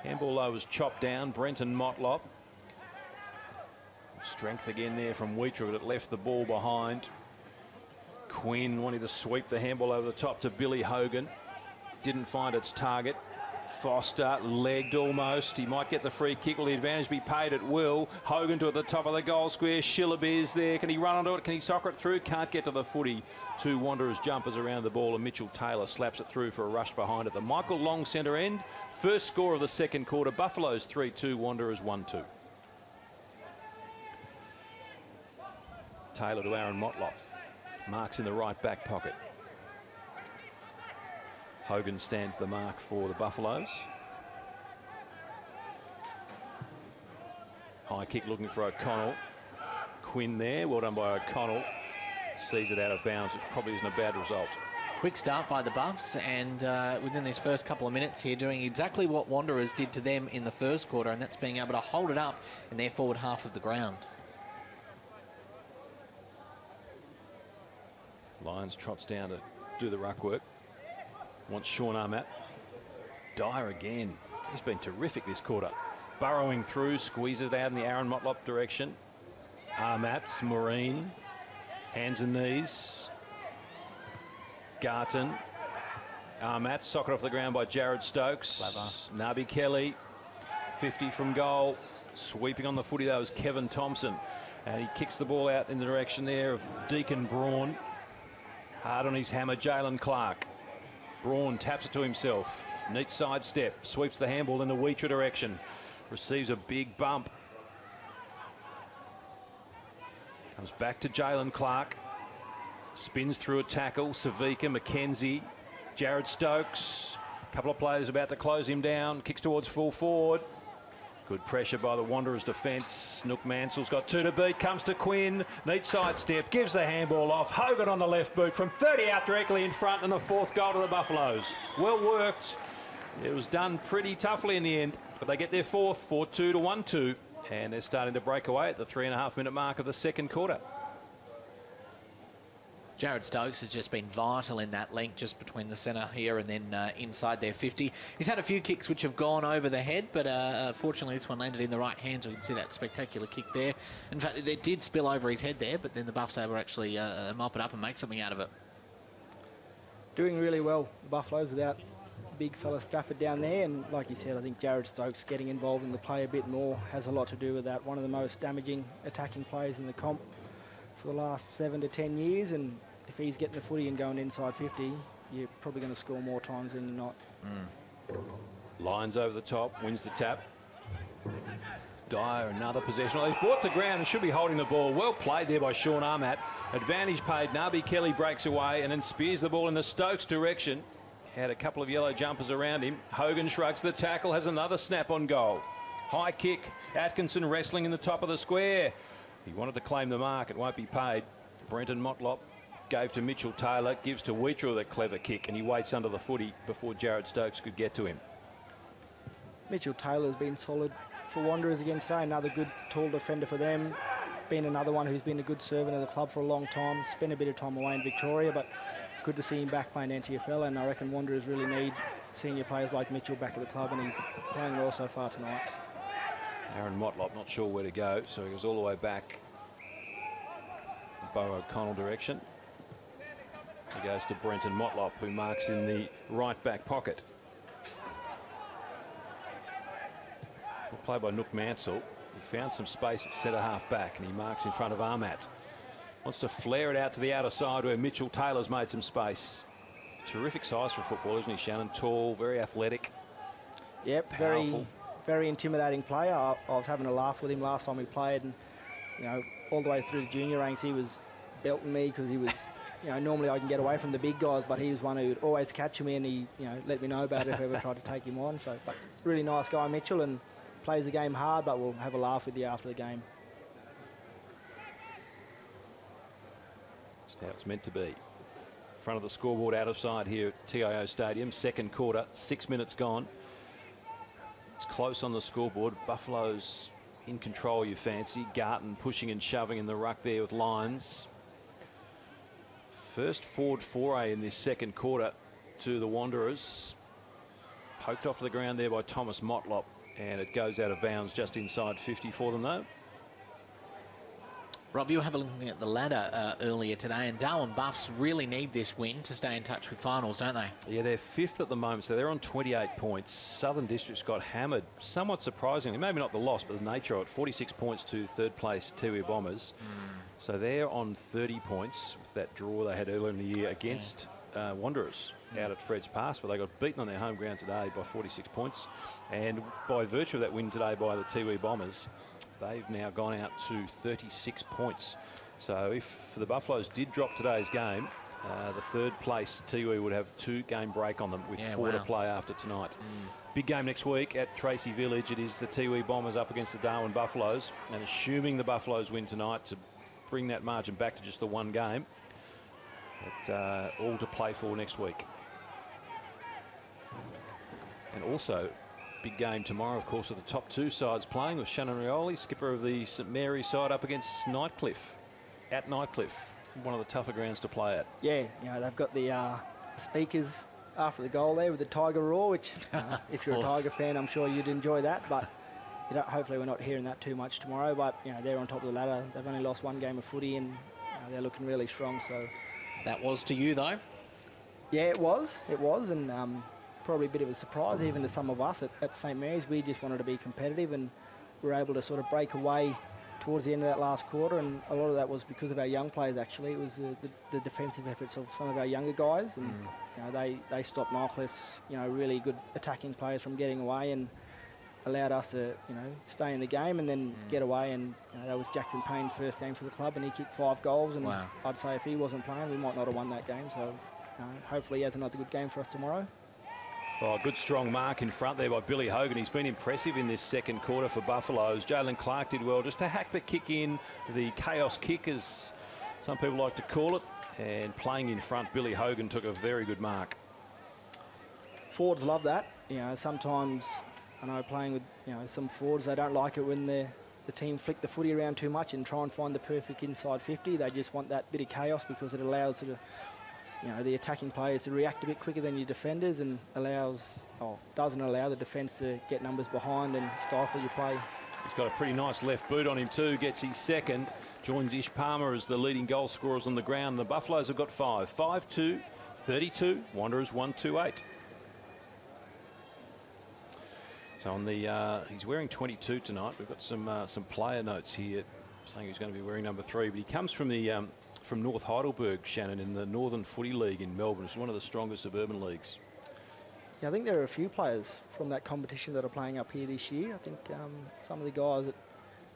Handball though was chopped down. Brenton Motlop. Strength again there from Wheatra, but it left the ball behind. Quinn wanting to sweep the handball over the top to Billy Hogan. Didn't find its target. Foster legged almost. He might get the free kick. Will the advantage be paid? It will. Hogan to at the top of the goal square. Shillabeer's there. Can he run onto it? Can he soccer it through? Can't get to the footy. 2 Wanderers jumpers around the ball, and Mitchell Taylor slaps it through for a rush behind it. The Michael Long centre end. First score of the second quarter. Buffaloes 3-2. Wanderers 1-2. Taylor to Aaron Motlop. Marks in the right back pocket. Hogan stands the mark for the Buffaloes. High kick looking for O'Connell. Quinn there, well done by O'Connell. Sees it out of bounds, which probably isn't a bad result. Quick start by the Buffs, and within these first couple of minutes here, doing exactly what Wanderers did to them in the first quarter, and that's being able to hold it up in their forward half of the ground. Lyons trots down to do the ruck work. Wants Sean Armat. Dyer again. He's been terrific this quarter. Burrowing through, squeezes it out in the Aaron Motlop direction. Armat's Marine. Hands and knees. Garton. Armat socket off the ground by Jared Stokes. Nabi Kelly. 50 from goal. Sweeping on the footy though is Kevin Thompson. And he kicks the ball out in the direction there of Deacon Braun. Hard on his hammer, Jalen Clark. Braun taps it to himself. Neat sidestep. Sweeps the handball in the Wheatra direction. Receives a big bump. Comes back to Jalen Clark. Spins through a tackle. Savika, Mackenzie, Jared Stokes. A couple of players about to close him down. Kicks towards full forward. Good pressure by the Wanderers defence. Nook Mansell's got 2 to beat. Comes to Quinn. Neat sidestep. Gives the handball off. Hogan on the left boot from 30 out directly in front, and the 4th goal to the Buffaloes. Well worked. It was done pretty toughly in the end, but they get their 4th, 4-2 to 1-2, and they're starting to break away at the 3.5-minute mark of the second quarter. Jared Stokes has just been vital in that link just between the centre here and then inside their 50. He's had a few kicks which have gone over the head, but fortunately this one landed in the right hands. We can see that spectacular kick there. In fact, it did spill over his head there, but then the Buffs able to actually mop it up and make something out of it. Doing really well, the Buffaloes, without big fella Stafford down there, and like you said, I think Jared Stokes getting involved in the play a bit more has a lot to do with that. One of the most damaging attacking players in the comp for the last 7 to 10 years, and if he's getting the footy and going inside 50, you're probably going to score more times than you're not. Lyons over the top, wins the tap. Dyer, another possession. He's brought to ground and should be holding the ball. Well played there by Sean Armat. Advantage paid. Nabi Kelly breaks away and then spears the ball in the Stokes direction. Had a couple of yellow jumpers around him. Hogan shrugs the tackle, has another snap on goal. High kick. Atkinson wrestling in the top of the square. He wanted to claim the mark. It won't be paid. Brenton Motlop gave to Mitchell Taylor. Gives to Wheatrell the clever kick, and he waits under the footy before Jared Stokes could get to him. Mitchell Taylor's been solid for Wanderers again today. Another good tall defender for them. Been another one who's been a good servant of the club for a long time. Spent a bit of time away in Victoria, but good to see him back playing NTFL, and I reckon Wanderers really need senior players like Mitchell back at the club, and he's playing well so far tonight. Aaron Motlop not sure where to go, so he goes all the way back Bo O'Connell direction. He goes to Brenton Motlop, who marks in the right back pocket. Played by Nook Mansell. He found some space at centre half back, and he marks in front of Armat. Wants to flare it out to the outer side where Mitchell Taylor's made some space. Terrific size for a footballer, isn't he, Shannon? Tall, very athletic. Yep, powerful. Very intimidating player. I was having a laugh with him last time we played, and you know, all the way through the junior ranks, he was belting me because he was. You know, normally I can get away from the big guys, but he was one who would always catch me, and he, you know, let me know about it if I ever tried to take him on. So, but really nice guy, Mitchell, and plays the game hard, but we'll have a laugh with you after the game. That's how it's meant to be. Front of the scoreboard, out of sight here at TIO Stadium. Second quarter, 6 minutes gone. It's close on the scoreboard. Buffalo's in control, you fancy. Garton pushing and shoving in the ruck there with Lyons. First forward foray in this second quarter to the Wanderers. Poked off the ground there by Thomas Motlop, and it goes out of bounds just inside 50 for them, though. Rob, you were having a look at the ladder earlier today, and Darwin Buffs really need this win to stay in touch with finals, don't they? Yeah, they're fifth at the moment, so they're on 28 points. Southern District's got hammered, somewhat surprisingly. Maybe not the loss, but the nature of it. 46 points to third place TIO Bombers. So they're on 30 points with that draw they had earlier in the year against Wanderers out at Fred's Pass, but they got beaten on their home ground today by 46 points. And by virtue of that win today by the TIO Bombers, they've now gone out to 36 points. So if the Buffaloes did drop today's game, the third place TIO would have 2-game break on them with 4 to play after tonight. Big game next week at Tracy Village. It is the TIO Bombers up against the Darwin Buffaloes, and assuming the Buffaloes win tonight to bring that margin back to just the 1 game, it's all to play for next week. And also, big game tomorrow, of course, with the top 2 sides playing, with Shannon Rioli, skipper of the St Mary's side, up against Nightcliff. At Nightcliff, one of the tougher grounds to play at. Yeah, you know, they've got the speakers after the goal there with the Tiger Roar, which if you're a Tiger fan, I'm sure you'd enjoy that, but you know, hopefully we're not hearing that too much tomorrow. But you know, they're on top of the ladder. They've only lost 1 game of footy, and you know, they're looking really strong. So that was to you, though. Yeah, it was, and probably a bit of a surprise even to some of us at St Mary's. We just wanted to be competitive, and we were able to sort of break away towards the end of that last quarter, and a lot of that was because of our young players. Actually, it was the defensive efforts of some of our younger guys, and you know, they stopped Nightcliff's, you know, really good attacking players from getting away, and allowed us to, you know, stay in the game and then get away. And you know, that was Jackson Payne's first game for the club, and he kicked 5 goals, and I'd say if he wasn't playing, we might not have won that game. So you know, hopefully he has another good game for us tomorrow. Oh, good strong mark in front there by Billy Hogan. He's been impressive in this second quarter for Buffaloes. Jalen Clark did well just to hack the kick in, the chaos kick as some people like to call it, and playing in front, Billy Hogan took a very good mark. Forwards love that. You know, sometimes I know playing with, you know, some forwards, they don't like it when the team flick the footy around too much and try and find the perfect inside 50. They just want that bit of chaos because it allows the attacking players to react a bit quicker than your defenders, and doesn't allow the defence to get numbers behind and stifle your play. He's got a pretty nice left boot on him too, gets his second, joins Ish Palmer as the leading goal scorers on the ground. The Buffaloes have got 5. 5-2, 32, Wanderers 1-2-8. So on the, he's wearing 22 tonight. We've got some player notes here saying he's going to be wearing number 3, but he comes from the from North Heidelberg, Shannon, in the Northern Footy League in Melbourne. It's one of the strongest suburban leagues. Yeah, I think there are a few players from that competition that are playing up here this year. I think some of the guys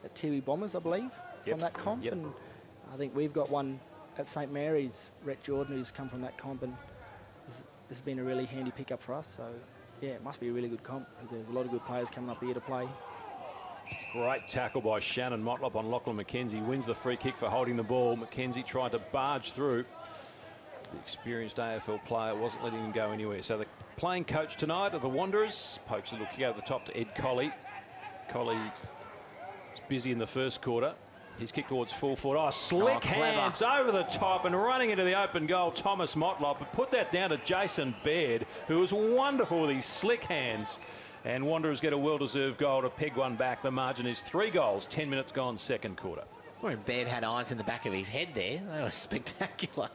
at TIO Bombers, I believe, from that comp. And I think we've got one at St Mary's, Rhett Jordan, who's come from that comp, and has been a really handy pickup for us. So, yeah, it must be a really good comp because there's a lot of good players coming up here to play. Great tackle by Shannon Motlop on Lachlan McKenzie. Wins the free kick for holding the ball. McKenzie tried to barge through. The experienced AFL player wasn't letting him go anywhere. So the playing coach tonight of the Wanderers pokes a little kick over the top to Ed Colley. Colley is busy in the first quarter. He's kicked towards full forward. Oh, slick hands over the top and running into the open goal. Thomas Motlop, but put that down to Jason Baird, who was wonderful with his slick hands. And Wanderers get a well-deserved goal to peg one back. The margin is 3 goals, 10 minutes gone, second quarter. Well, Baird had eyes in the back of his head there. That was spectacular.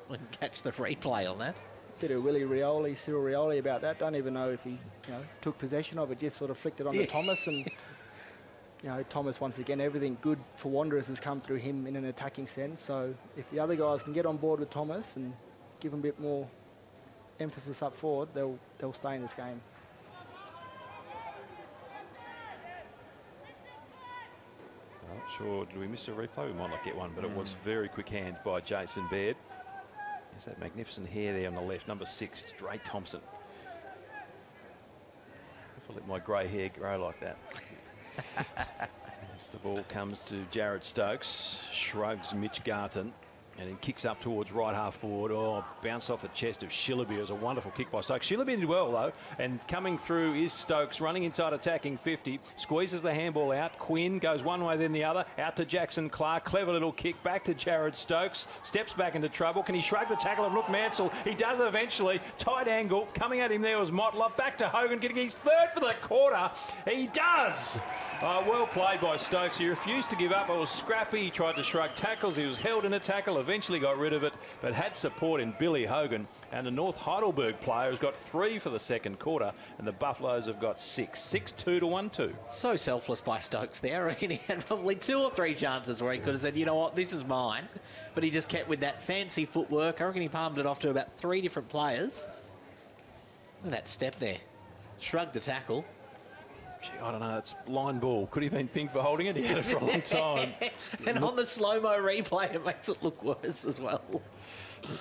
We can catch the replay on that. Bit of Cyril Rioli about that. Don't even know if he took possession of it, just sort of flicked it on to Thomas. And Thomas, once again, everything good for Wanderers has come through him in an attacking sense. So if the other guys can get on board with Thomas and give him a bit more emphasis up forward, they'll stay in this game. Not sure, did we miss a replay? We might not get one, but it was very quick hands by Jason Baird. There's that magnificent hair there on the left, number 6, Dre Thompson. If I let my grey hair grow like that. As the ball comes to Jared Stokes, shrugs Mitch Garton, and he kicks up towards right half forward. Oh, bounced off the chest of Shillaby. It was a wonderful kick by Stokes. Shillaby did well, though, and coming through is Stokes, running inside, attacking 50, squeezes the handball out. Quinn goes one way, then the other, out to Jackson Clark. Clever little kick back to Jared Stokes. Steps back into trouble. Can he shrug the tackle of Luke Mansell? He does eventually. Tight angle. Coming at him there was Motlop. Back to Hogan, getting his 3rd for the quarter. He does! Well played by Stokes. He refused to give up. It was scrappy. He tried to shrug tackles. He was held in a tackle. Eventually got rid of it, but had support in Billy Hogan. And the North Heidelberg player has got 3 for the second quarter, and the Buffaloes have got 6. 6-2 to 1-2. So selfless by Stokes there. I reckon he had probably 2 or 3 chances where he could have said, you know what, this is mine. But he just kept with that fancy footwork. I reckon he palmed it off to about 3 different players. Look at that step there. Shrugged the tackle. Gee, I don't know, it's line ball. Could he have been pinged for holding it? He had it for a long time. And on the slow-mo replay, it makes it look worse as well.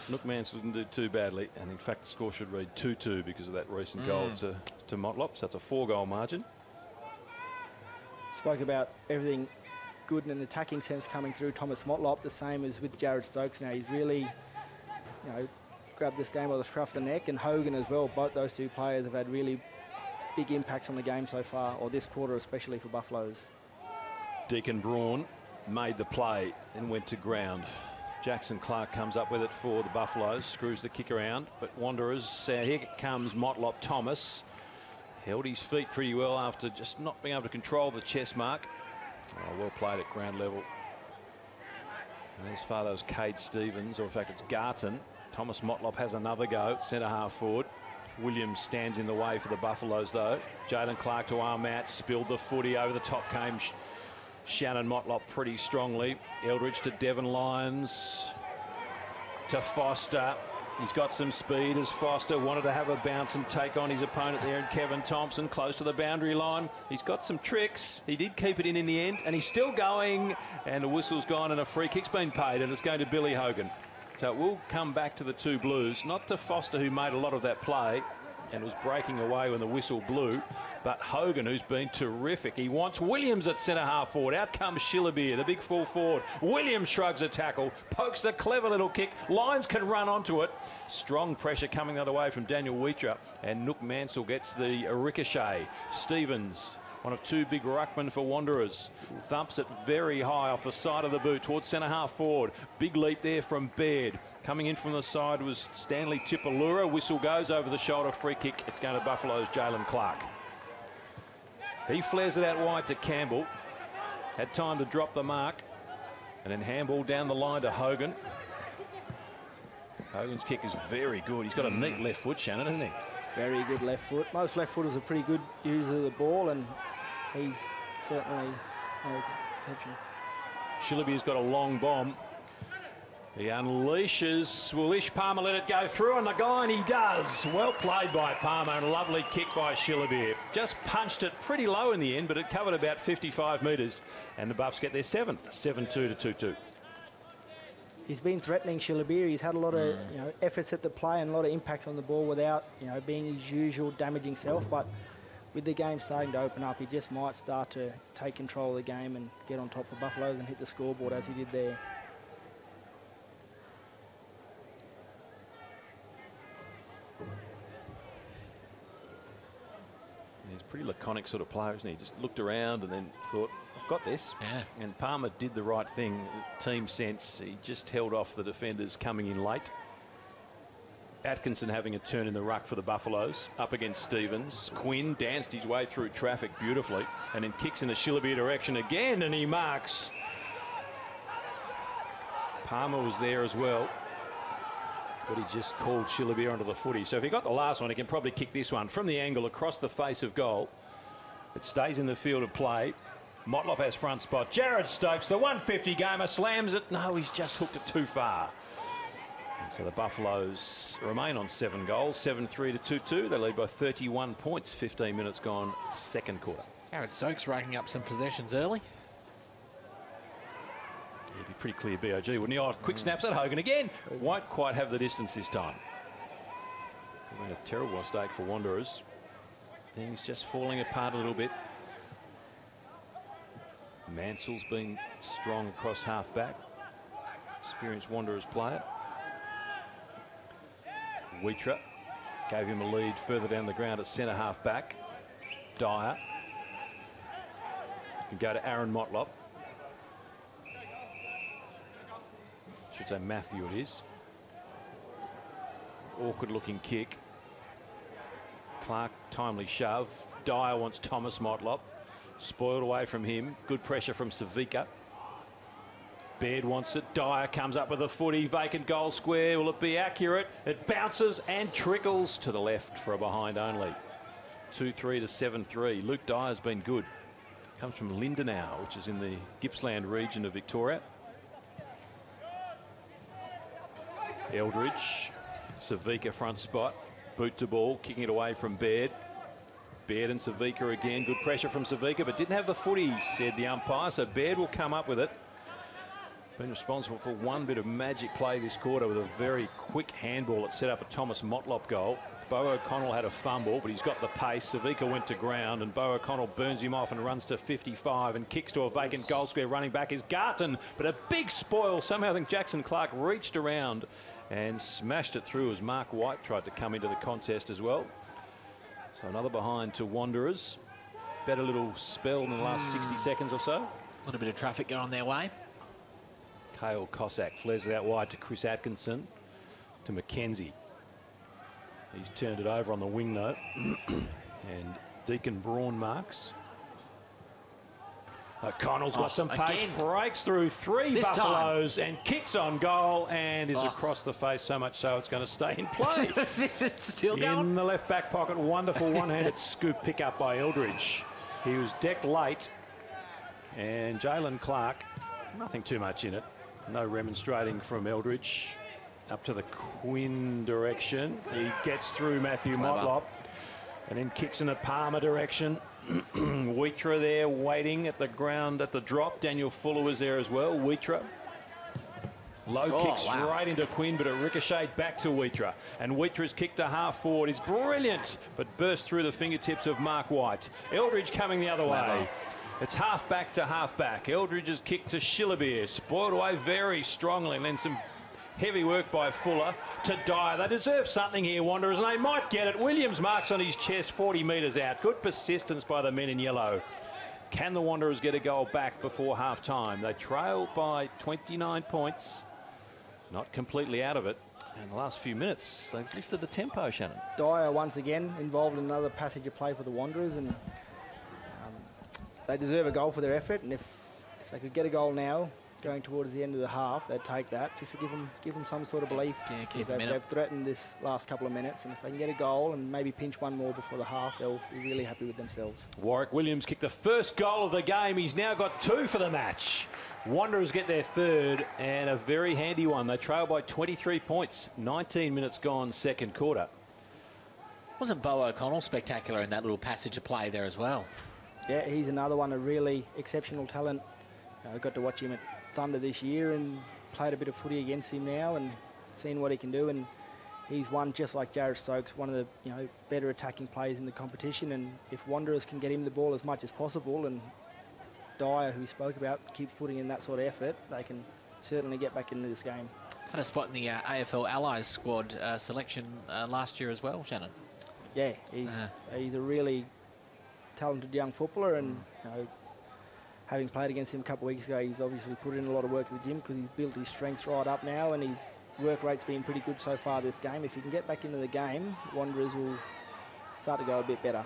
Nook Mansell didn't do too badly, and in fact the score should read 2-2 because of that recent goal to Motlop. So that's a 4-goal margin. Spoke about everything good in an attacking sense coming through Thomas Motlop, the same as with Jared Stokes now. He's really, grabbed this game by the scruff of the neck, and Hogan as well. Both those 2 players have had really big impacts on the game so far, or this quarter especially for Buffaloes. Deacon Braun made the play and went to ground. Jackson Clark comes up with it for the Buffaloes, screws the kick around, but Wanderers, here comes Motlop Thomas. Held his feet pretty well after just not being able to control the chest mark. Well played at ground level. And as far as Cade Stevens, or in fact it's Garton. Thomas Motlop has another go, centre half forward. Williams stands in the way for the Buffaloes, though. Jalen Clark to arm out, spilled the footy. Over the top came Shannon Motlop pretty strongly. Eldridge to Devon Lyons, to Foster. He's got some speed as Foster wanted to have a bounce and take on his opponent there, and Kevin Thompson close to the boundary line. He's got some tricks. He did keep it in the end, and he's still going, and the whistle's gone and a free kick's been paid, and it's going to Billy Hogan. So it will come back to the 2 Blues, not to Foster, who made a lot of that play and was breaking away when the whistle blew, but Hogan, who's been terrific. He wants Williams at centre half forward. Out comes Shillabeer, the big full forward. Williams shrugs a tackle, pokes the clever little kick. Lyons can run onto it. Strong pressure coming the other way from Daniel Wheatra, and Nook Mansell gets the ricochet. Stevens, one of 2 big ruckmen for Wanderers, thumps it very high off the side of the boot towards centre half forward. Big leap there from Baird. Coming in from the side was Stanley Tipalura. Whistle goes over the shoulder, free kick. It's going to Buffalo's Jalen Clark. He flares it out wide to Campbell. Had time to drop the mark. And then handball down the line to Hogan. Hogan's kick is very good. He's got a neat left foot, Shannon, hasn't he? Very good left foot. Most left footers are pretty good users of the ball, and he's certainly no exception. Shillaby's got a long bomb. He unleashes. Will Ish Palmer let it go through on the guy? And he does. Well played by Palmer, and a lovely kick by Shillaby. Just punched it pretty low in the end, but it covered about 55 metres. And the Buffs get their 7th, 7-2 to 2-2. He's been threatening Shillaby. He's had a lot of efforts at the play and a lot of impact on the ball without being his usual damaging self. But with the game starting to open up, he just might start to take control of the game and get on top for Buffaloes and hit the scoreboard as he did there. He's a pretty laconic sort of player, isn't he? Just looked around and then thought, I've got this. Yeah. And Palmer did the right thing. Team sense. He just held off the defenders coming in late. Atkinson having a turn in the ruck for the Buffaloes up against Stevens. Quinn danced his way through traffic beautifully and then kicks in the Shillaby direction again, and he marks. Palmer was there as well, but he just called Shillaby onto the footy. So if he got the last one, he can probably kick this one from the angle across the face of goal. It stays in the field of play. Motlop has front spot. Jared Stokes, the 150 gamer, slams it. No, he's just hooked it too far. And so the Buffaloes remain on 7 goals, 7-3 to 2-2. They lead by 31 points, 15 minutes gone, second quarter. Jared Stokes racking up some possessions early. He'd be pretty clear BOG, wouldn't he? Oh, quick snaps at Hogan again. Won't quite have the distance this time. Could have been a terrible mistake for Wanderers. Things just falling apart a little bit. Mansell's been strong across half back. Experienced Wanderers player. Wheatra gave him a lead further down the ground at centre half back. Dyer. Can go to Aaron Motlop. Should say Matthew it is. Awkward looking kick. Clark timely shove. Dyer wants Thomas Motlop. Spoiled away from him. Good pressure from Savica. Baird wants it. Dyer comes up with a footy. Vacant goal square. Will it be accurate? It bounces and trickles to the left for a behind only. 2-3 to 7-3. Luke Dyer's been good. Comes from Lindenau, which is in the Gippsland region of Victoria. Eldridge. Savica front spot. Boot to ball. Kicking it away from Baird. Baird and Savica again. Good pressure from Savica, but didn't have the footy, said the umpire. So Baird will come up with it. Been responsible for one bit of magic play this quarter with a very quick handball that set up a Thomas Motlop goal. Bo O'Connell had a fumble, but he's got the pace. Savica went to ground, and Bo O'Connell burns him off and runs to 55 and kicks to a vacant goal square. Running back is Garton, but a big spoil. Somehow I think Jackson Clark reached around and smashed it through as Mark White tried to come into the contest as well. So another behind to Wanderers. Better little spell in the last 60 seconds or so. A little bit of traffic going their way. Kale Cossack flares it out wide to Chris Atkinson, to McKenzie. He's turned it over on the wing though. And Deacon Braun marks. O'Connell's got some pace, breaks through three This Buffaloes and kicks on goal and is across the face, so much so it's going to stay in play. It's still going. In the left back pocket, wonderful one-handed scoop pick up by Eldridge. He was decked late, and Jalen Clark, nothing too much in it. No remonstrating from Eldridge. Up to the Quinn direction. He gets through Matthew Motlop and then kicks in a Palmer direction. Wheatra there waiting at the ground at the drop. Daniel Fuller was there as well. Wheatra. Low kick straight into Quinn, but it ricocheted back to Wheatra. And Wheatra's kick to half forward is brilliant, but burst through the fingertips of Mark White. Eldridge coming the other way. It's half back to half back. Eldridge's kick to Shillaby. Spoiled away very strongly, and then some heavy work by Fuller to Dyer. They deserve something here, Wanderers, and they might get it. Williams marks on his chest 40 metres out. Good persistence by the men in yellow. Can the Wanderers get a goal back before half-time? They trail by 29 points. Not completely out of it. And the last few minutes, they've lifted the tempo, Shannon. Dyer once again involved in another passage of play for the Wanderers, and they deserve a goal for their effort. And if they could get a goal now, going towards the end of the half, they'd take that just to give them some sort of belief. Yeah, keep they've threatened this last couple of minutes, and if they can get a goal and maybe pinch one more before the half, they'll be really happy with themselves. Warwick Williams kicked the first goal of the game. He's now got 2 for the match. Wanderers get their third, and a very handy one. They trail by 23 points. 19 minutes gone, second quarter. Wasn't Bo O'Connell spectacular in that little passage of play there as well? Yeah, he's another one, a really exceptional talent. I got to watch him at Thunder this year and played a bit of footy against him now and seen what he can do. And he's one, just like Jared Stokes, one of the better attacking players in the competition. And if Wanderers can get him the ball as much as possible, and Dyer, who we spoke about, keeps putting in that sort of effort, they can certainly get back into this game. Had a spot in the AFL Allies squad selection last year as well, Shannon. Yeah, he's a really talented young footballer, and having played against him a couple of weeks ago, he's obviously put in a lot of work at the gym because he's built his strengths right up now, and his work rate's been pretty good so far this game. If he can get back into the game, Wanderers will start to go a bit better.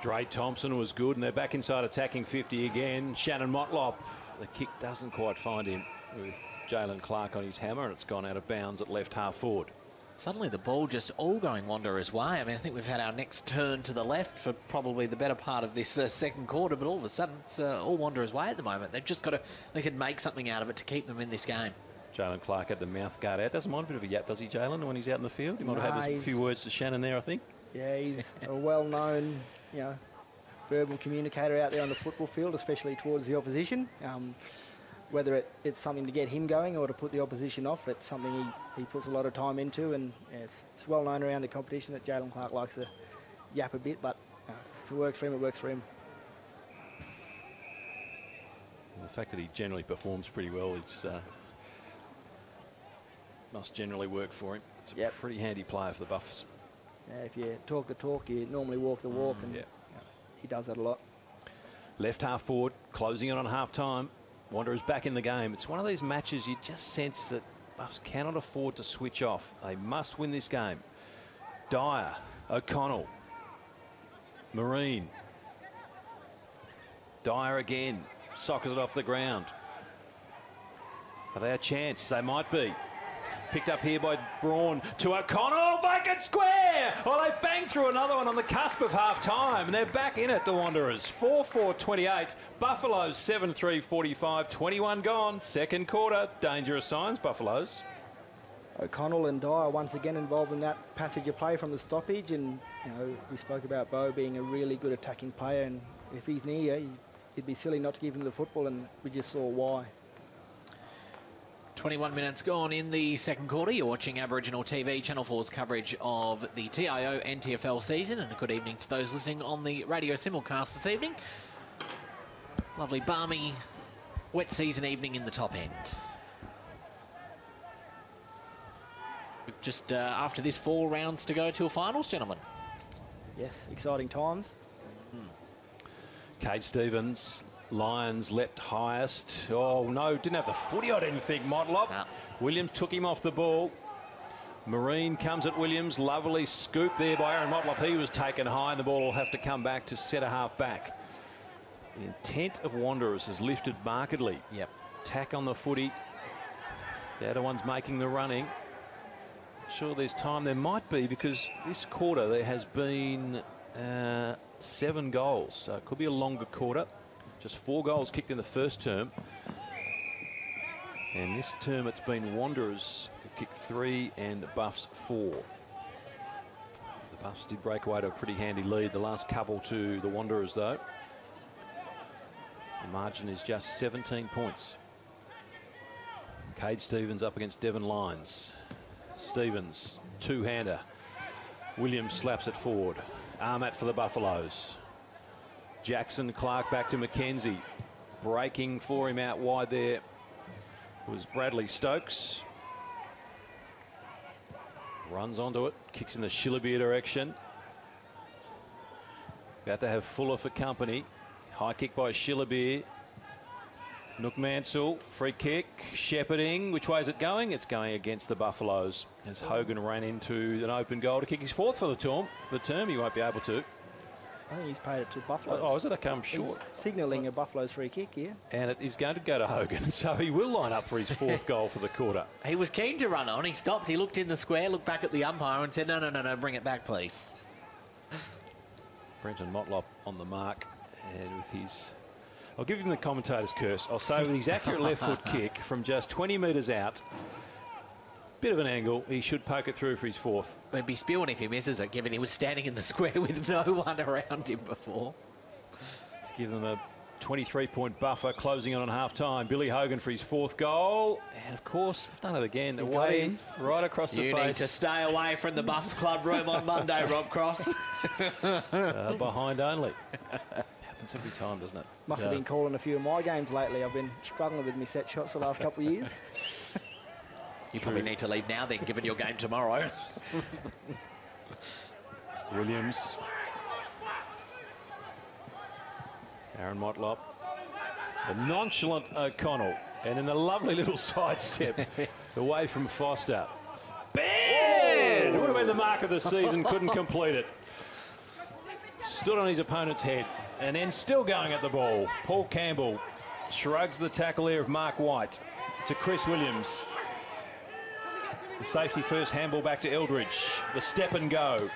Dre Thompson was good, and they're back inside attacking 50 again. Shannon Motlop, the kick doesn't quite find him with Jalen Clark on his hammer, and it's gone out of bounds at left half forward. Suddenly the ball just all going Wanderers' way. I mean, I think we've had our next turn to the left for probably the better part of this second quarter, but all of a sudden it's all Wanderers' way at the moment. They've just got to, they can make something out of it to keep them in this game. Jalen Clark had the mouth guard out. Doesn't mind a bit of a yap, does he, Jalen, when he's out in the field? He might have had a few words to Shannon there, I think. Yeah, he's a well-known, verbal communicator out there on the football field, especially towards the opposition. Whether it's something to get him going or to put the opposition off, it's something he puts a lot of time into, and it's well known around the competition that Jalen Clark likes to yap a bit, but if it works for him, it works for him. The fact that he generally performs pretty well, it's must generally work for him. It's a pretty handy player for the Buffs. Yeah, if you talk the talk, you normally walk the walk, and he does that a lot. Left half forward, closing it on half time. Wanderers back in the game. It's one of these matches you just sense that Buffs cannot afford to switch off. They must win this game. Dyer, O'Connell, Marine. Dyer again, sockers it off the ground. Are they a chance? They might be. Picked up here by Braun to O'Connell, vacant square! Well, they've banged through another one on the cusp of half-time, and they're back in it, the Wanderers. 4-4-28, Buffaloes 7-3-45, 21 gone, second quarter. Dangerous signs, Buffaloes. O'Connell and Dyer once again involved in that passage of play from the stoppage, and we spoke about Bo being a really good attacking player, and if he's near you, it'd be silly not to give him the football, and we just saw why. 21 minutes gone in the second quarter. You're watching Aboriginal TV, Channel 4's coverage of the TIO NTFL season, and a good evening to those listening on the radio simulcast this evening. Lovely, balmy, wet season evening in the top end. Just after this 4 rounds to go till finals, gentlemen. Yes, exciting times. Cade Stevens, Lions leapt highest. Oh, no, didn't have the footy, I didn't think, Motlop. No. Williams took him off the ball. Marine comes at Williams. Lovely scoop there by Aaron Motlop. He was taken high, and the ball will have to come back to centre half back. The intent of Wanderers has lifted markedly. Yep. Tack on the footy. The other one's making the running. Sure, there's time. There might be, because this quarter there has been 7 goals. So it could be a longer quarter. Just 4 goals kicked in the first term. And this term it's been Wanderers who kicked 3 and Buffs 4. The Buffs did break away to a pretty handy lead the last couple to the Wanderers, though. The margin is just 17 points. Cade Stevens up against Devon Lyons. Stevens, two-hander. Williams slaps it forward. Armat for the Buffaloes. Jackson Clark back to McKenzie. Breaking for him out wide there was Bradley Stokes. Runs onto it. Kicks in the Shillabeer direction. About to have Fuller for company. High kick by Shillabeer. Nook Mansell. Free kick. Shepherding. Which way is it going? It's going against the Buffaloes as Hogan ran into an open goal to kick his 4th for the term. He won't be able to. I think he's paid it to Buffalo. Oh, is it? Okay, I'm short. Signalling a Buffalo's free kick here. And it is going to go to Hogan, so he will line up for his 4th goal for the quarter. He was keen to run on. He stopped. He looked in the square, looked back at the umpire and said, no, bring it back, please. Brenton Motlop on the mark, and with his... I'll give him the commentator's curse. I'll say with his accurate left foot kick from just 20 metres out, bit of an angle, he should poke it through for his 4th. He'd be spewing if he misses it, given he was standing in the square with no one around him before. To give them a 23-point buffer, closing on half-time. Billy Hogan for his 4th goal. And, of course, I've done it again. Away, right across the face. You need to stay away from the Buffs Club room on Monday, Rob Cross. Behind only. Happens every time, doesn't it? Must have been calling a few of my games lately. I've been struggling with my set shots the last couple of years. You probably need to leave now then, given your game tomorrow. Williams. Aaron Motlop. The nonchalant O'Connell. And in a lovely little sidestep away from Foster. Bad! Would have been the mark of the season, couldn't complete it. Stood on his opponent's head and then still going at the ball. Paul Campbell shrugs the tackle there of Mark White to Chris Williams. The safety first, handball back to Eldridge. The step and go.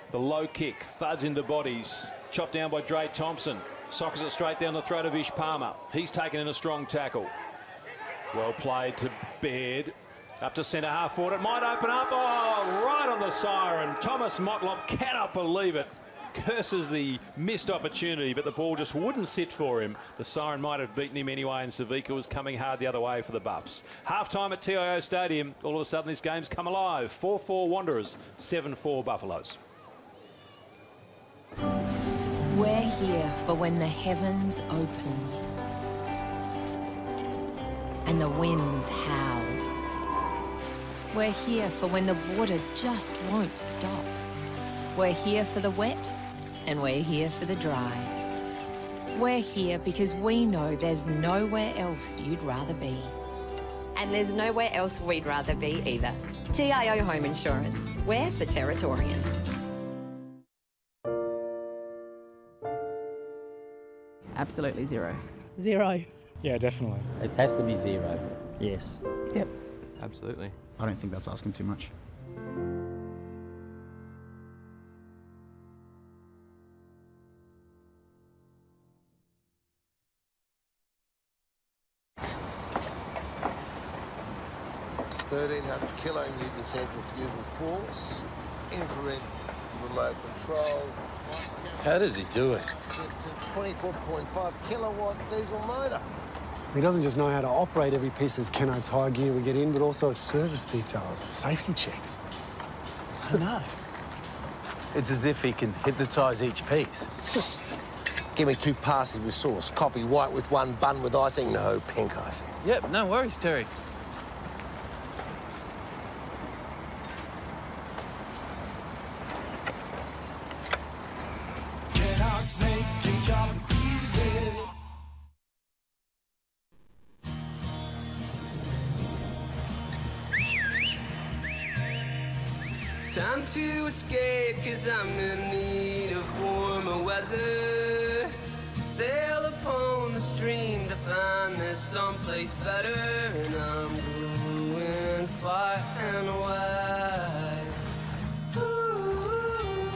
The low kick thuds into bodies. Chopped down by Dre Thompson. Sockers it straight down the throat of Ish Palmer. He's taken in a strong tackle. Well played to Baird. Up to centre half forward. It might open up. Oh, right on the siren. Thomas Motlop cannot believe it. Curses the missed opportunity, but the ball just wouldn't sit for him. The siren might have beaten him anyway, and Savika was coming hard the other way for the Buffs. Half-time at TIO Stadium. All of a sudden, this game's come alive. 4-4 Wanderers, 7-4 Buffaloes. We're here for when the heavens open and the winds howl. We're here for when the water just won't stop. We're here for the wet, and we're here for the dry. We're here because we know there's nowhere else you'd rather be. And there's nowhere else we'd rather be either. TIO Home Insurance. We're for Territorians. Absolutely zero. Zero. Yeah, definitely. It has to be zero. Yes. Yep. Absolutely. I don't think that's asking too much. kilonewton centrifugal force, infrared remote control. How does he do it? 24.5 kilowatt diesel motor. He doesn't just know how to operate every piece of Kennard's high gear we get in, but also its service details, its safety checks. I don't know. It's as if he can hypnotise each piece. Give me 2 passes with sauce, coffee white with 1 bun with icing, no pink icing. Yep, no worries, Terry. Time to escape, 'cause I'm in need of warmer weather. Sail upon the stream to find there's someplace better. And I'm going far and wide. Ooh.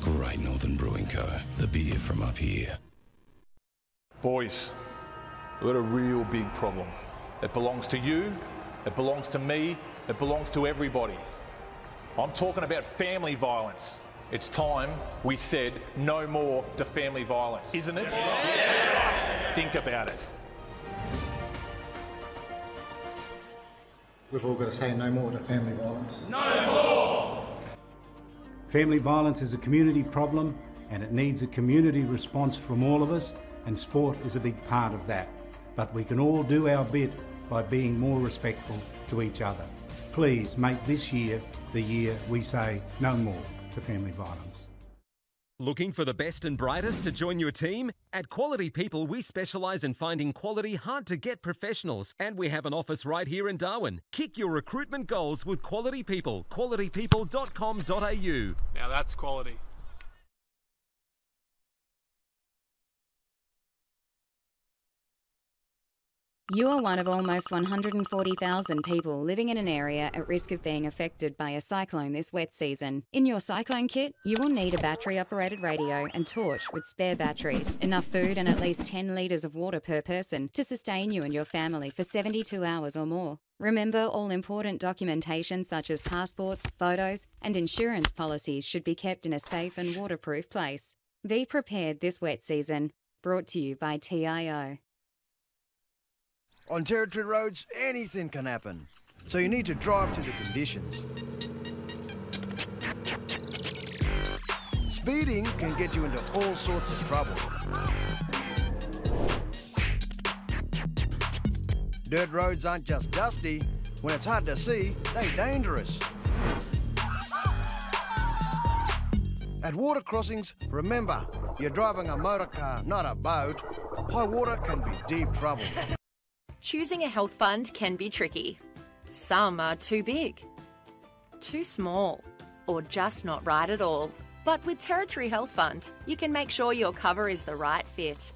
Great Northern Brewing Co., the beer from up here. Boys, we've got a real big problem. It belongs to you. It belongs to me. It belongs to everybody. I'm talking about family violence. It's time we said no more to family violence, isn't it? Yeah. Think about it. We've all got to say no more to family violence. No more! Family violence is a community problem and it needs a community response from all of us, and sport is a big part of that. But we can all do our bit by being more respectful to each other. Please make this year the year we say no more to family violence. Looking for the best and brightest to join your team? At Quality People, we specialise in finding quality, hard-to-get professionals, and we have an office right here in Darwin. Kick your recruitment goals with Quality People. qualitypeople.com.au. Now that's quality. You are one of almost 140,000 people living in an area at risk of being affected by a cyclone this wet season. In your cyclone kit, you will need a battery-operated radio and torch with spare batteries, enough food and at least 10 litres of water per person to sustain you and your family for 72 hours or more. Remember, all important documentation such as passports, photos and insurance policies should be kept in a safe and waterproof place. Be prepared this wet season. Brought to you by TIO. On Territory roads, anything can happen, so you need to drive to the conditions. Speeding can get you into all sorts of trouble. Dirt roads aren't just dusty. When it's hard to see, they're dangerous. At water crossings, remember, you're driving a motor car, not a boat. High water can be deep trouble. Choosing a health fund can be tricky. Some are too big, too small, or just not right at all. But with Territory Health Fund, you can make sure your cover is the right fit.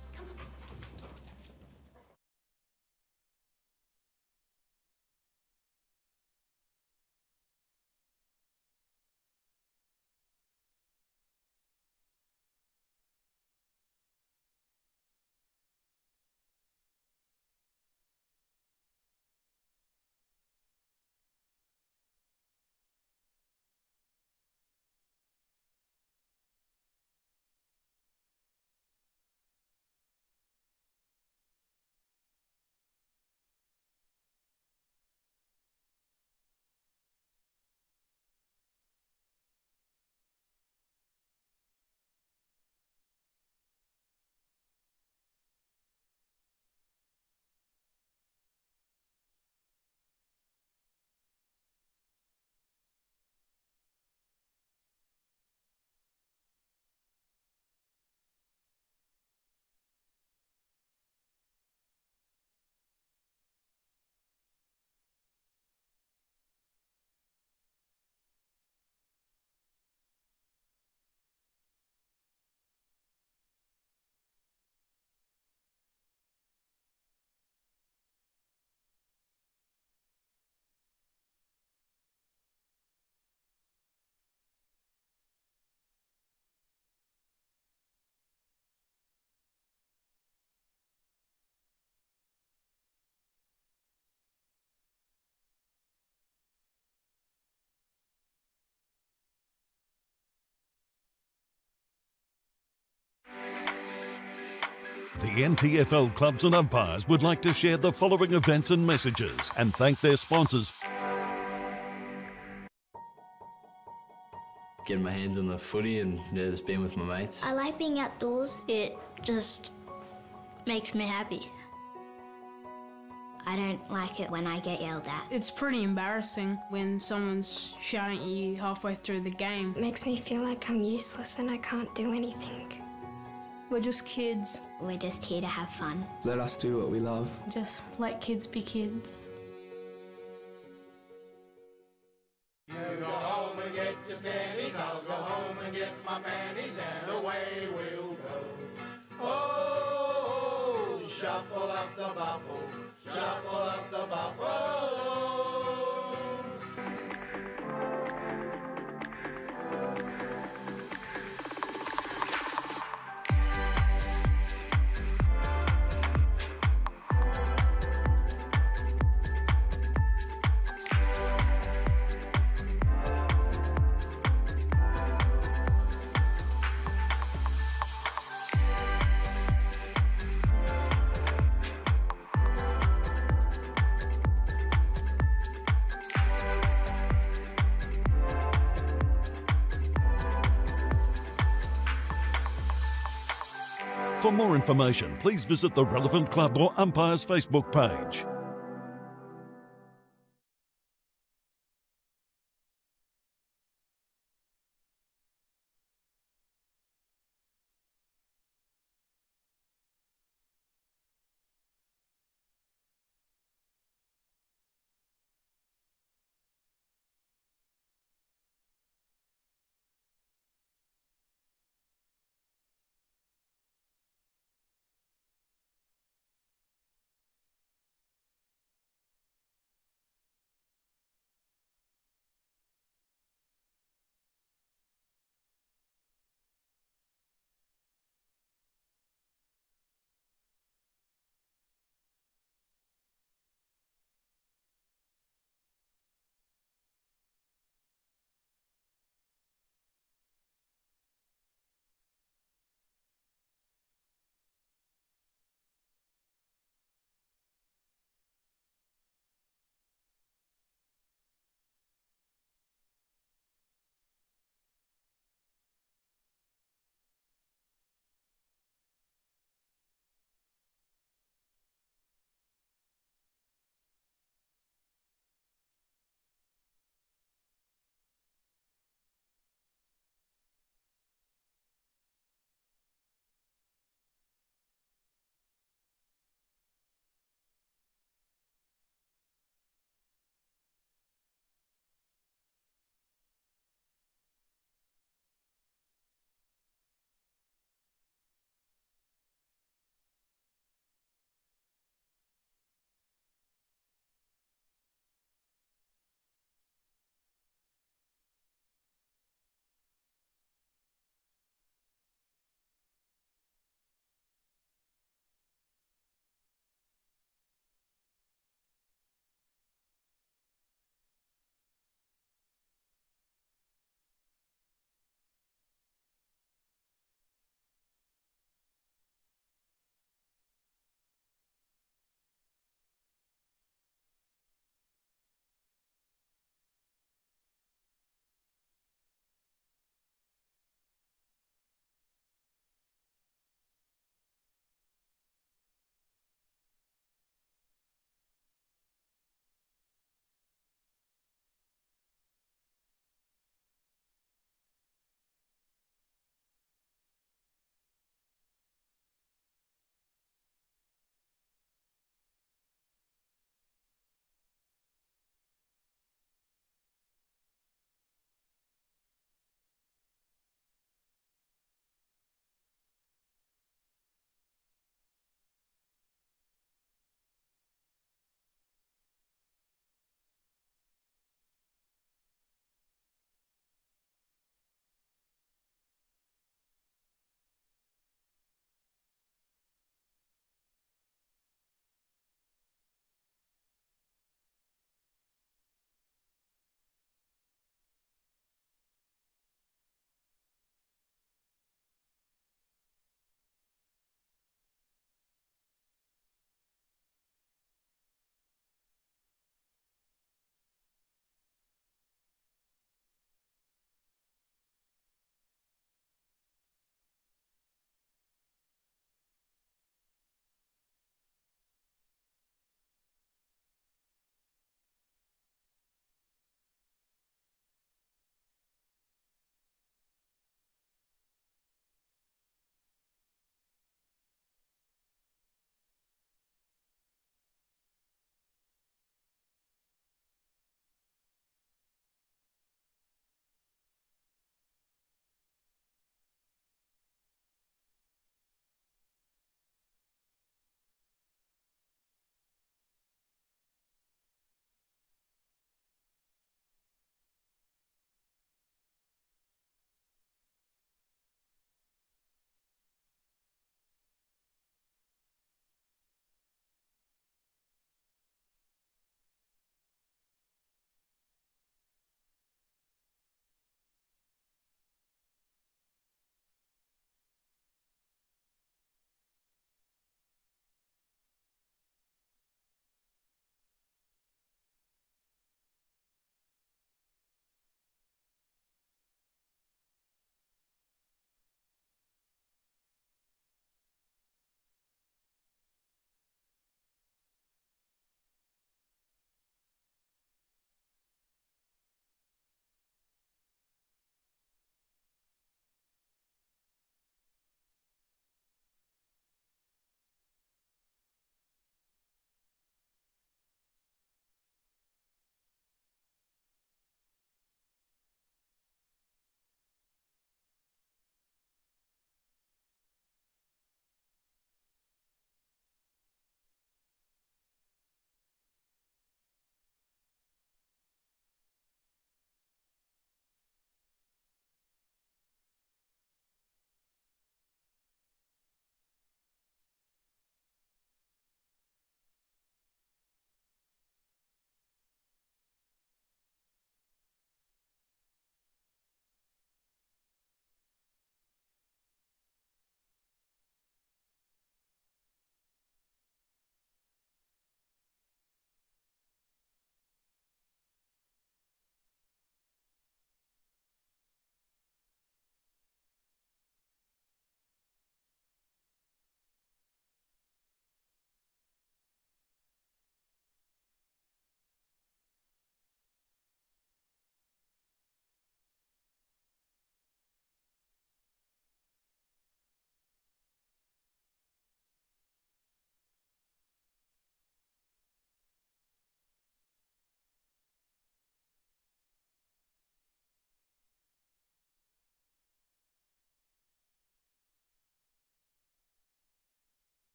The NTFL clubs and umpires would like to share the following events and messages and thank their sponsors. Getting my hands on the footy and just being with my mates. I like being outdoors. It just makes me happy. I don't like it when I get yelled at. It's pretty embarrassing when someone's shouting at you halfway through the game. It makes me feel like I'm useless and I can't do anything. We're just kids. We're just here to have fun. Let us do what we love. Just let kids be kids. You go home and get your panties, I'll go home and get my panties, and away we'll go. Oh, shuffle up the buffalo, shuffle up the buffalo. For more information, please visit the relevant club or umpire's Facebook page.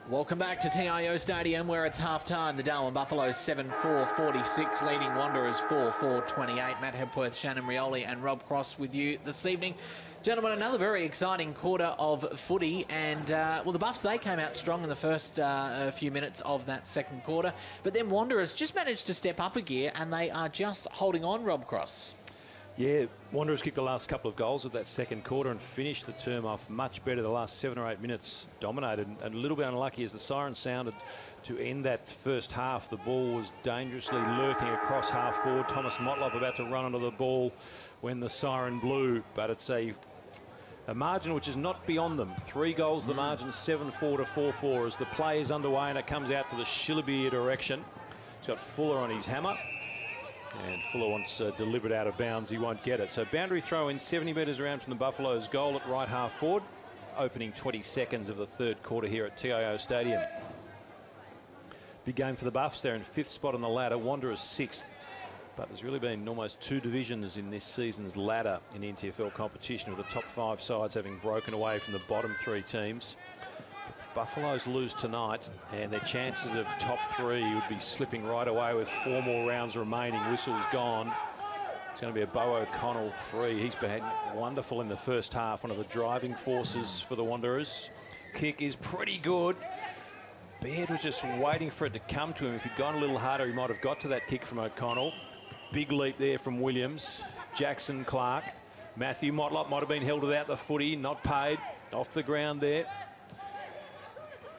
Welcome back to TIO Stadium, where it's half-time. The Darwin Buffaloes 7-4-46, leading Wanderers 4-4-28. Matt Hepworth, Shannon Rioli and Rob Cross with you this evening. Gentlemen, another very exciting quarter of footy, and well, the Buffs, they came out strong in the first few minutes of that second quarter, but then Wanderers just managed to step up a gear, and they are just holding on, Rob Cross. Yeah, Wanderers kicked the last couple of goals of that second quarter and finished the term off much better. The last 7 or 8 minutes dominated, and a little bit unlucky as the siren sounded to end that first half. The ball was dangerously lurking across half forward. Thomas Motlop about to run onto the ball when the siren blew, but it's a margin which is not beyond them. 3 goals the margin, 7-4 to 4-4 as the play is underway, and it comes out to the Shillabir direction. He's got Fuller on his hammer. And Fuller wants delivered out of bounds. He won't get it. So boundary throw in 70 metres around from the Buffaloes' goal at right half forward. Opening 20 seconds of the third quarter here at TIO Stadium. Big game for the Buffs. They're in 5th spot on the ladder. Wanderers 6th. But there's really been almost 2 divisions in this season's ladder in NTFL competition, with the top 5 sides having broken away from the bottom 3 teams. Buffaloes lose tonight, and their chances of top 3 would be slipping right away with 4 more rounds remaining. Whistle's gone. It's going to be a Bo O'Connell free. He's been wonderful in the first half, one of the driving forces for the Wanderers. Kick is pretty good. Baird was just waiting for it to come to him. If he'd gone a little harder, he might have got to that kick from O'Connell. Big leap there from Williams. Jackson Clark. Matthew Motlop might have been held without the footy, not paid. Off the ground there.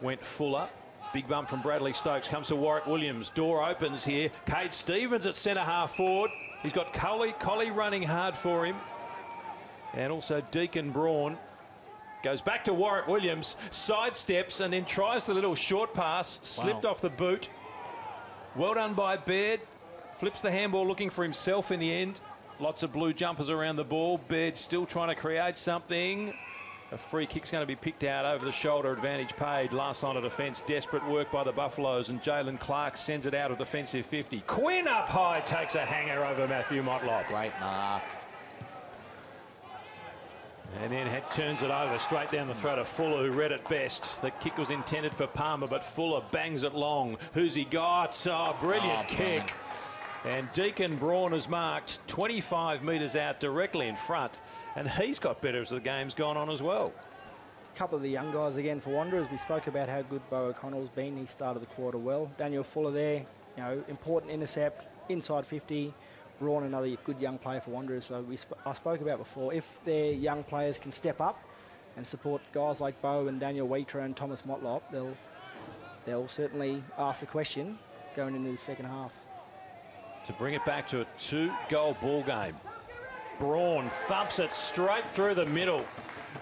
Went Fuller. Big bump from Bradley Stokes. Comes to Warwick Williams. Door opens here. Cade Stevens at centre half forward. He's got Collie running hard for him. And also Deacon Braun. Goes back to Warwick Williams. Sidesteps and then tries the little short pass. Slipped off the boot. Well done by Baird. Flips the handball looking for himself in the end. Lots of blue jumpers around the ball. Baird still trying to create something. A free kick's going to be picked out over the shoulder, advantage paid. Last line of defence, desperate work by the Buffaloes, and Jalen Clark sends it out of defensive 50. Quinn up high, takes a hanger over Matthew Motlop. Great mark. And then turns it over straight down the throat of Fuller, who read it best. The kick was intended for Palmer, but Fuller bangs it long. Who's he got? Oh, brilliant kick. And Deacon Braun is marked 25 metres out directly in front. And he's got better as the game's gone on as well. A couple of the young guys again for Wanderers. We spoke about how good Bo O'Connell's been. He started the quarter well. Daniel Fuller there, you know, important intercept, inside 50. Braun, another good young player for Wanderers. So I spoke about before, if their young players can step up and support guys like Bo and Daniel Wheater and Thomas Motlop, they'll certainly ask the question going into the second half. To bring it back to a 2-goal ball game. Braun thumps it straight through the middle.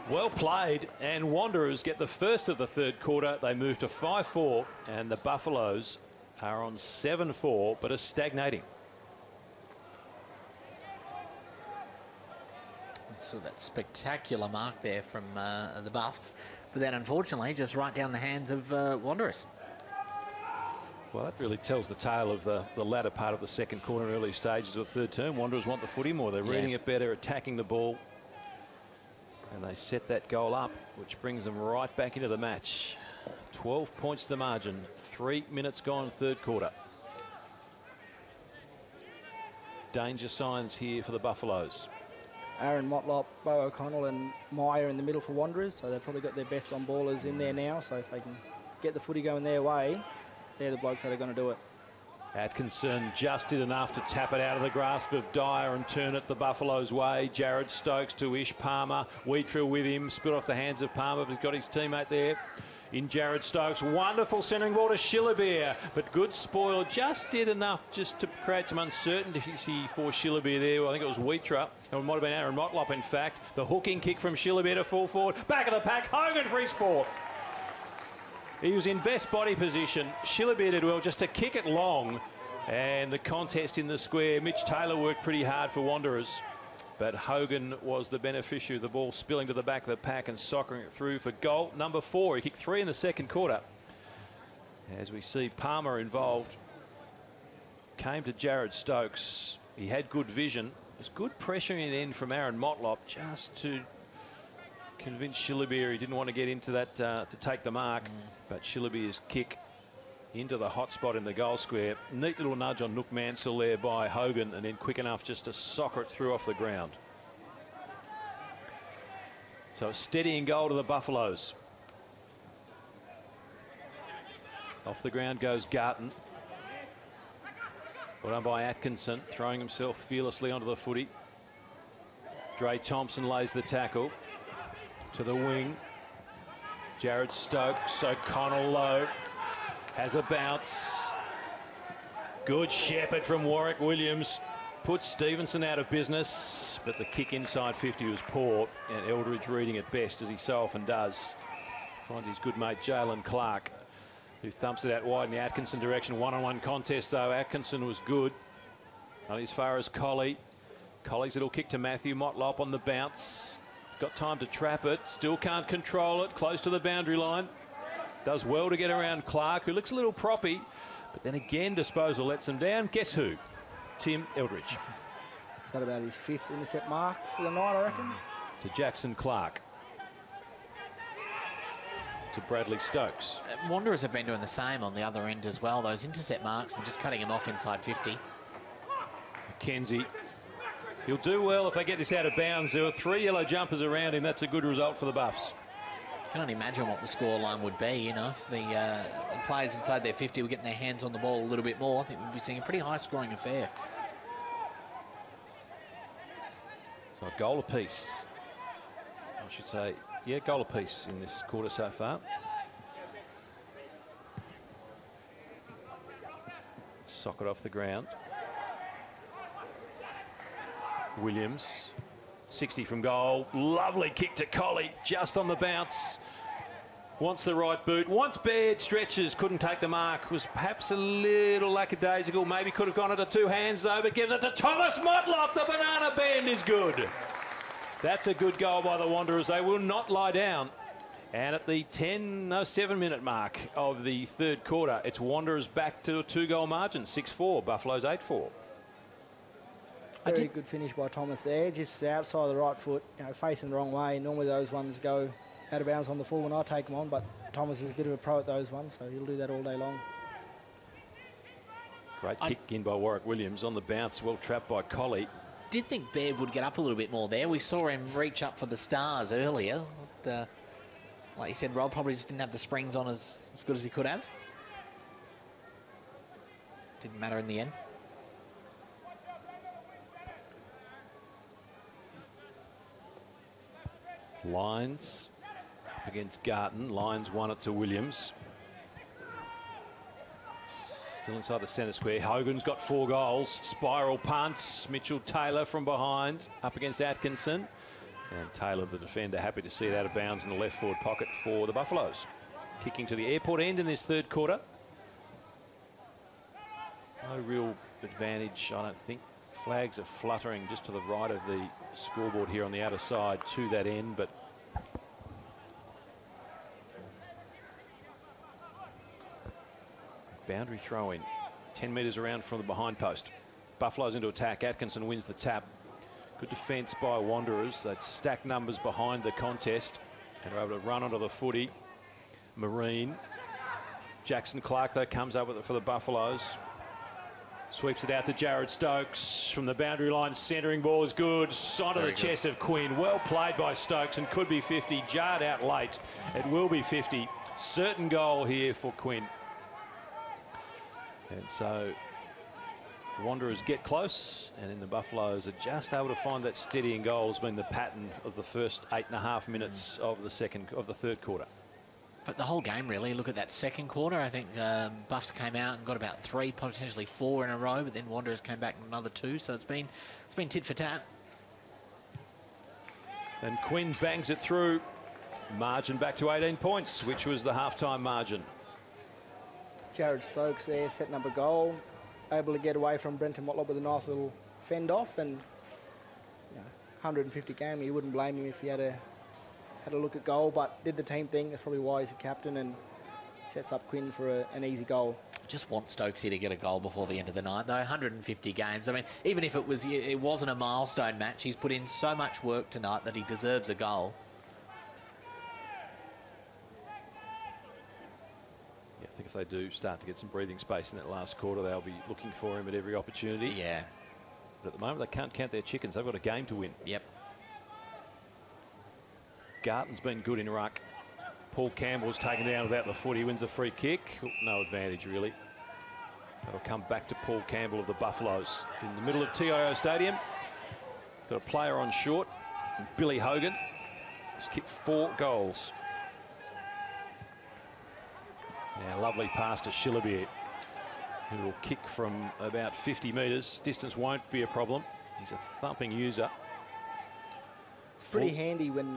Well played, and Wanderers get the first of the third quarter. They move to 5-4, and the Buffaloes are on 7-4, but are stagnating. Saw that spectacular mark there from the Buffs, but then unfortunately just right down the hands of Wanderers. Well, that really tells the tale of the latter part of the second quarter and early stages of the third term. Wanderers want the footy more. They're reading it better, attacking the ball. And they set that goal up, which brings them right back into the match. 12 points the margin. 3 minutes gone, third quarter. Danger signs here for the Buffaloes. Aaron Motlop, Bo O'Connell and Meyer in the middle for Wanderers. So they've probably got their best on ballers in there now. So if they can get the footy going their way, they're the blokes that are going to do it. Atkinson just did enough to tap it out of the grasp of Dyer and turn it the Buffaloes' way. Jared Stokes to Ish Palmer. Wheatrill with him. Split off the hands of Palmer, but he's got his teammate there in Jared Stokes. Wonderful centering ball to Shillabir, but good spoil. Just did enough just to create some uncertainty for Shillabir there. I think it was Wheatrill. It might have been Aaron Motlop, in fact. The hooking kick from Shillabir to full forward. Back of the pack. Hogan for his fourth. He was in best body position. Shillabir did well just to kick it long. And the contest in the square. Mitch Taylor worked pretty hard for Wanderers. But Hogan was the beneficiary of the ball spilling to the back of the pack and soccering it through for goal number 4. He kicked 3 in the second quarter. As we see Palmer involved. Came to Jared Stokes. He had good vision. There's good pressure in the end from Aaron Motlop just to Convinced Shillabeer he didn't want to get into that to take the mark, but Shillabeer's kick into the hot spot in the goal square. Neat little nudge on Nook Mansell there by Hogan, and then quick enough just to soccer it through off the ground. So a steadying goal to the Buffaloes. Off the ground goes Garton. Well done by Atkinson, throwing himself fearlessly onto the footy. Dre Thompson lays the tackle to the wing. Jared Stokes, O'Connell low, has a bounce. Good shepherd from Warwick Williams. Puts Stevenson out of business, but the kick inside 50 was poor, and Eldridge reading it best, as he so often does. Finds his good mate Jalen Clark, who thumps it out wide in the Atkinson direction. One-on-one contest, though. Atkinson was good. Only as far as Colley. Colley's little kick to Matthew Motlop on the bounce. Got time to trap it. Still can't control it. Close to the boundary line. Does well to get around Clark, who looks a little proppy. But then again, disposal lets him down. Guess who? Tim Eldridge. Is that about his 5th intercept mark for the night, I reckon? To Jackson Clark. To Bradley Stokes. Wanderers have been doing the same on the other end as well. Those intercept marks and just cutting him off inside 50. McKenzie. He'll do well if they get this out of bounds. There were 3 yellow jumpers around him. That's a good result for the Buffs. Can only imagine what the scoreline would be, you know, if the players inside their 50 were getting their hands on the ball a little bit more. I think we'd be seeing a pretty high-scoring affair. So a goal apiece. I should say, yeah, goal apiece in this quarter so far. Socket off the ground. Williams, 60 from goal. Lovely kick to Colley, just on the bounce. Wants the right boot. Wants Baird, stretches, couldn't take the mark. Was perhaps a little lackadaisical. Maybe could have gone into 2 hands though, but gives it to Thomas Motlop. The banana bend is good. That's a good goal by the Wanderers. They will not lie down. And at the 7-minute mark of the 3rd quarter, it's Wanderers back to a 2-goal margin, 6-4, Buffaloes 8-4. Very good finish by Thomas there, just outside the right foot, you know, facing the wrong way. Normally those ones go out of bounds on the full when I take them on, but Thomas is a bit of a pro at those ones, so he'll do that all day long. Great kick in by Warwick Williams on the bounce, well trapped by Colley. Did think Baird would get up a little bit more there. We saw him reach up for the stars earlier. But, like you said, Rob probably just didn't have the springs on as good as he could have. Didn't matter in the end. Lyons up against Garton. Lyons won it to Williams. Still inside the centre square. Hogan's got 4 goals. Spiral punts. Mitchell Taylor from behind up against Atkinson. And Taylor, the defender, happy to see it out of bounds in the left forward pocket for the Buffaloes. Kicking to the airport end in this 3rd quarter. No real advantage, I don't think. Flags are fluttering just to the right of the scoreboard here on the outer side to that end, but boundary throw in 10 metres around from the behind post. Buffaloes into attack. Atkinson wins the tap. Good defence by Wanderers. They'd stack numbers behind the contest and are able to run onto the footy. Marine. Jackson Clark, though, comes up with it for the Buffaloes. Sweeps it out to Jared Stokes from the boundary line. Centering ball is good. Onto the chest of Quinn. Well played by Stokes and could be 50. Jarred out late. It will be 50. Certain goal here for Quinn. And so the Wanderers get close, and then the Buffaloes are just able to find that steadying goal has been the pattern of the first 8.5 minutes of the 3rd quarter. But the whole game, really, look at that 2nd quarter. I think Buffs came out and got about 3, potentially 4 in a row, but then Wanderers came back with another 2. So it's been tit for tat. And Quinn bangs it through. Margin back to 18 points, which was the halftime margin. Jared Stokes there setting up a goal, able to get away from Brenton Motlop with a nice little fend off, and 150 game, you wouldn't blame him if he had a look at goal, but did the team thing. That's probably why he's a captain, and sets up Quinn for an easy goal. Just want Stokesy to get a goal before the end of the night, though. 150 games. I mean, even if it wasn't a milestone match, he's put in so much work tonight that he deserves a goal. I think if they do start to get some breathing space in that last quarter, they'll be looking for him at every opportunity. Yeah. But at the moment, they can't count their chickens. They've got a game to win. Yep. Garton's been good in ruck. Paul Campbell's taken down without the foot. He wins the free kick. No advantage, really. That'll come back to Paul Campbell of the Buffaloes. In the middle of TIO Stadium. Got a player on short. Billy Hogan. He's kicked 4 goals. Now, lovely pass to Shillabeer, who will kick from about 50 metres. Distance won't be a problem. He's a thumping user. It's pretty handy when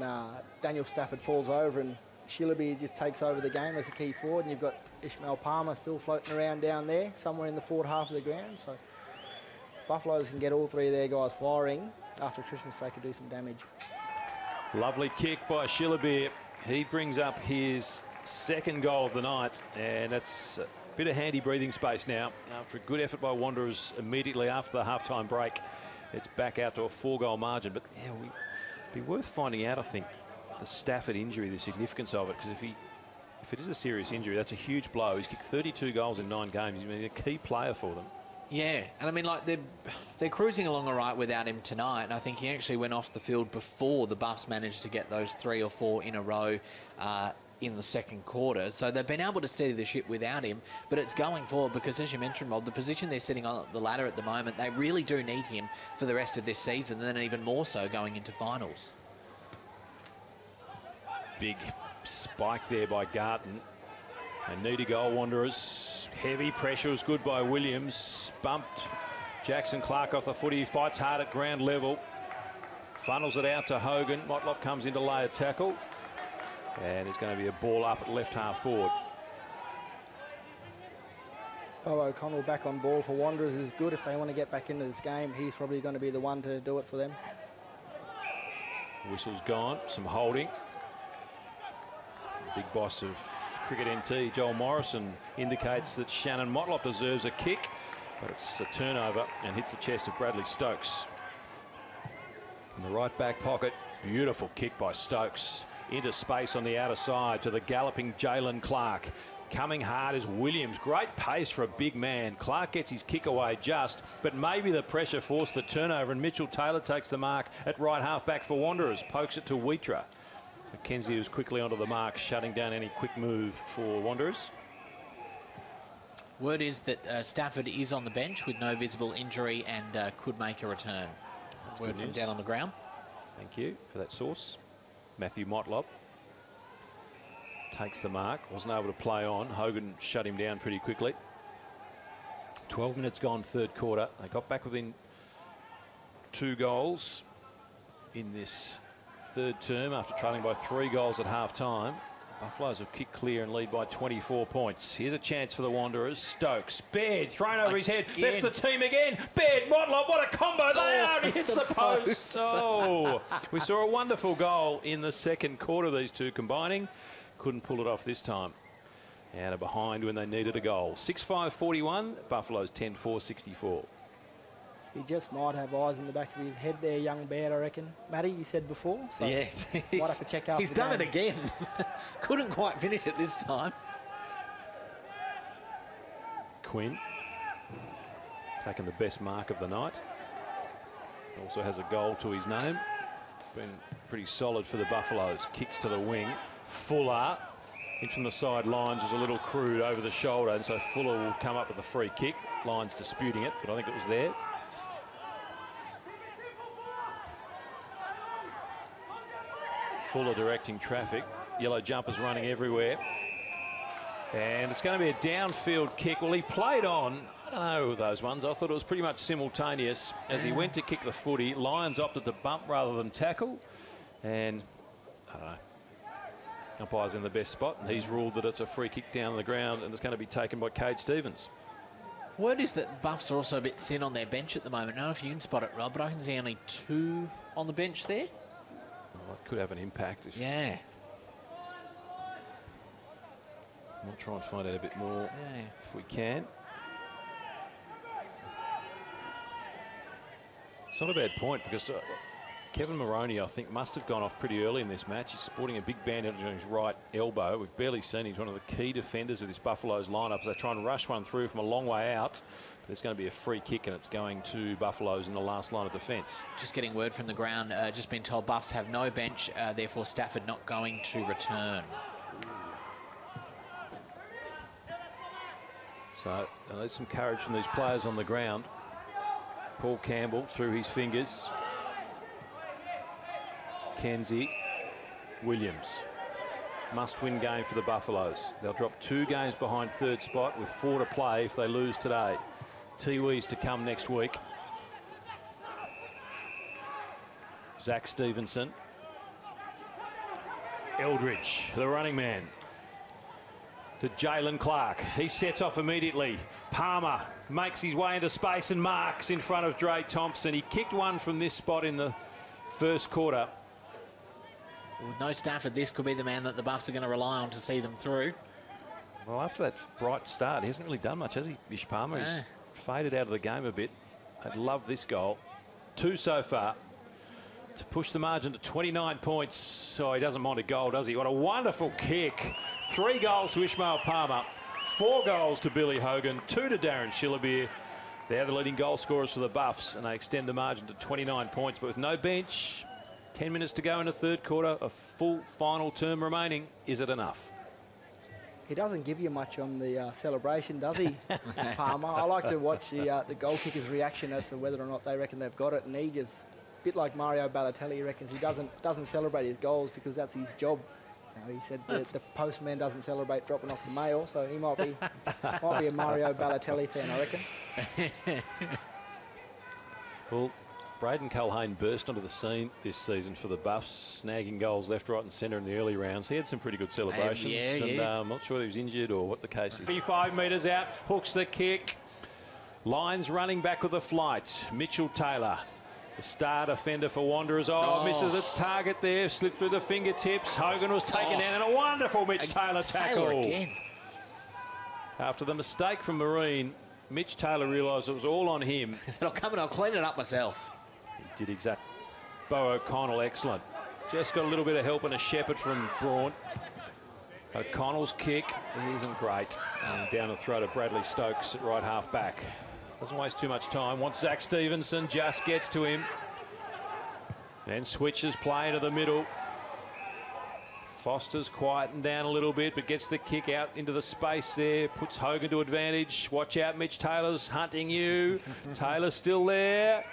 Daniel Stafford falls over and Shillabeer just takes over the game as a key forward, and you've got Ishmael Palmer still floating around down there, somewhere in the forward half of the ground. So if Buffaloes can get all 3 of their guys firing after Christmas, they could do some damage. Lovely kick by Shillabeer. He brings up his 2nd goal of the night, and it's a bit of handy breathing space now. After a good effort by Wanderers immediately after the halftime break, it's back out to a 4-goal margin. But yeah, it'd be worth finding out, I think, the Stafford injury, the significance of it, because if it is a serious injury, that's a huge blow. He's kicked 32 goals in 9 games. He's been a key player for them. Yeah, and I mean, like, they're cruising along all right without him tonight, and I think he actually went off the field before the Buffs managed to get those 3 or 4 in a row in the 2nd quarter. So they've been able to steady the ship without him, but it's going forward because, as you mentioned, Rob, the position they're sitting on the ladder at the moment, they really do need him for the rest of this season, and then even more so going into finals. Big spike there by Garton. And need a goal, Wanderers. Heavy pressure was good by Williams. Bumped Jackson Clark off the footy. He fights hard at ground level. Funnels it out to Hogan. Motlop comes in to lay a tackle. And there's going to be a ball up at left half forward. Bo O'Connell back on ball for Wanderers is good if they want to get back into this game. He's probably going to be the one to do it for them. Whistle's gone. Some holding. Big boss of Cricket NT, Joel Morrison, indicates that Shannon Motlop deserves a kick, but it's a turnover and hits the chest of Bradley Stokes. In the right back pocket, beautiful kick by Stokes. Into space on the outer side to the galloping Jalen Clark. Coming hard is Williams. Great pace for a big man. Clark gets his kick away just, but maybe the pressure forced the turnover, and Mitchell Taylor takes the mark at right half back for Wanderers. Pokes it to Wheatra. McKenzie was quickly onto the mark, shutting down any quick move for Wanderers. Word is that Stafford is on the bench with no visible injury and could make a return. That's word from down on the ground. Thank you for that source. Matthew Motlop takes the mark. Wasn't able to play on. Hogan shut him down pretty quickly. 12 minutes gone, 3rd quarter. They got back within 2 goals in this 3rd term after trailing by 3 goals at half-time. Buffaloes have kicked clear and lead by 24 points. Here's a chance for the Wanderers. Stokes, Baird, thrown over his head. That's the team again. Baird, Motlop, what a combo they are. He hits the post. Oh, we saw a wonderful goal in the 2nd quarter, these two combining. Couldn't pull it off this time. Out of behind when they needed a goal. 6-5-41, Buffaloes 10-4-64. He just might have eyes in the back of his head there, young Baird, I reckon. Matty, you said before. So yes. Might have to check out. He's done it again. Couldn't quite finish it this time. Quinn taking the best mark of the night. Also has a goal to his name. Been pretty solid for the Buffaloes. Kicks to the wing. Fuller in from the sidelines was a little crude over the shoulder, and so Fuller will come up with a free kick. Lyons disputing it, but I think it was there. Fuller directing traffic. Yellow jumpers running everywhere. And it's going to be a downfield kick. Well, he played on, I don't know those ones. I thought it was pretty much simultaneous. As he went to kick the footy, Lyons opted to bump rather than tackle. And, I don't know, umpire's in the best spot, and he's ruled that it's a free kick down the ground, and it's going to be taken by Cade Stevens. Word is that Buffs are also a bit thin on their bench at the moment. I don't know if you can spot it, Rob, but I can see only 2 on the bench there. Well, it could have an impact. Yeah. We'll try and find out a bit more if we can. It's not a bad point because Kevin Moroney, I think, must have gone off pretty early in this match. He's sporting a big bandage on his right elbow. We've barely seen him. He's one of the key defenders of this Buffaloes lineup as they try and rush one through from a long way out. But it's going to be a free kick, and it's going to Buffaloes in the last line of defence. Just getting word from the ground, just been told Buffs have no bench, therefore Stafford not going to return. So there's some courage from these players on the ground. Paul Campbell through his fingers. Kenzie, Williams. Must-win game for the Buffaloes. They'll drop 2 games behind third spot with 4 to play if they lose today. Tiwi's to come next week. Zach Stevenson. Eldridge, the running man. To Jalen Clark. He sets off immediately. Palmer makes his way into space and marks in front of Dre Thompson. He kicked one from this spot in the first quarter. With no Stafford, this could be the man that the Buffs are going to rely on to see them through. Well, after that bright start, he hasn't really done much, has he, Mish Palmer? He's faded out of the game a bit. I'd love this goal. 2 so far to push the margin to 29 points. Oh, he doesn't mind a goal, does he? What a wonderful kick. 3 goals to Ishmael Palmer, 4 goals to Billy Hogan, 2 to Darren Shillabeer. They're the leading goal scorers for the Buffs, and they extend the margin to 29 points. But with no bench, 10 minutes to go in the third quarter, a full final term remaining. Is it enough? He doesn't give you much on the celebration, does he, Palmer? I like to watch the goal kicker's reaction as to whether or not they reckon they've got it. And he just, a bit like Mario Balotelli, he reckons he doesn't celebrate his goals because that's his job. You know, he said the postman doesn't celebrate dropping off the mail, so he might be a Mario Balotelli fan, I reckon. Well, Braden Culhane burst onto the scene this season for the Buffs, snagging goals left, right and centre in the early rounds. He had some pretty good celebrations, and I'm not sure whether he was injured or what the case is. 35 metres out, hooks the kick. Lyons running back with a flight. Mitchell Taylor, the star defender for Wanderers. Misses its target there, slipped through the fingertips. Hogan was taken down, and a wonderful Mitch Taylor tackle. Again. After the mistake from Marine, Mitch Taylor realised it was all on him. He said, I'll come and I'll clean it up myself. He did exactly. Bo O'Connell, excellent. Just got a little bit of help and a shepherd from Braun. O'Connell's kick isn't great. And down the throat of Bradley Stokes at right half back. Doesn't waste too much time. Wants Zach Stevenson, just gets to him. Then switches play into the middle. Foster's quietened down a little bit, but gets the kick out into the space there. Puts Hogan to advantage. Watch out, Mitch Taylor's hunting you. Taylor's still there.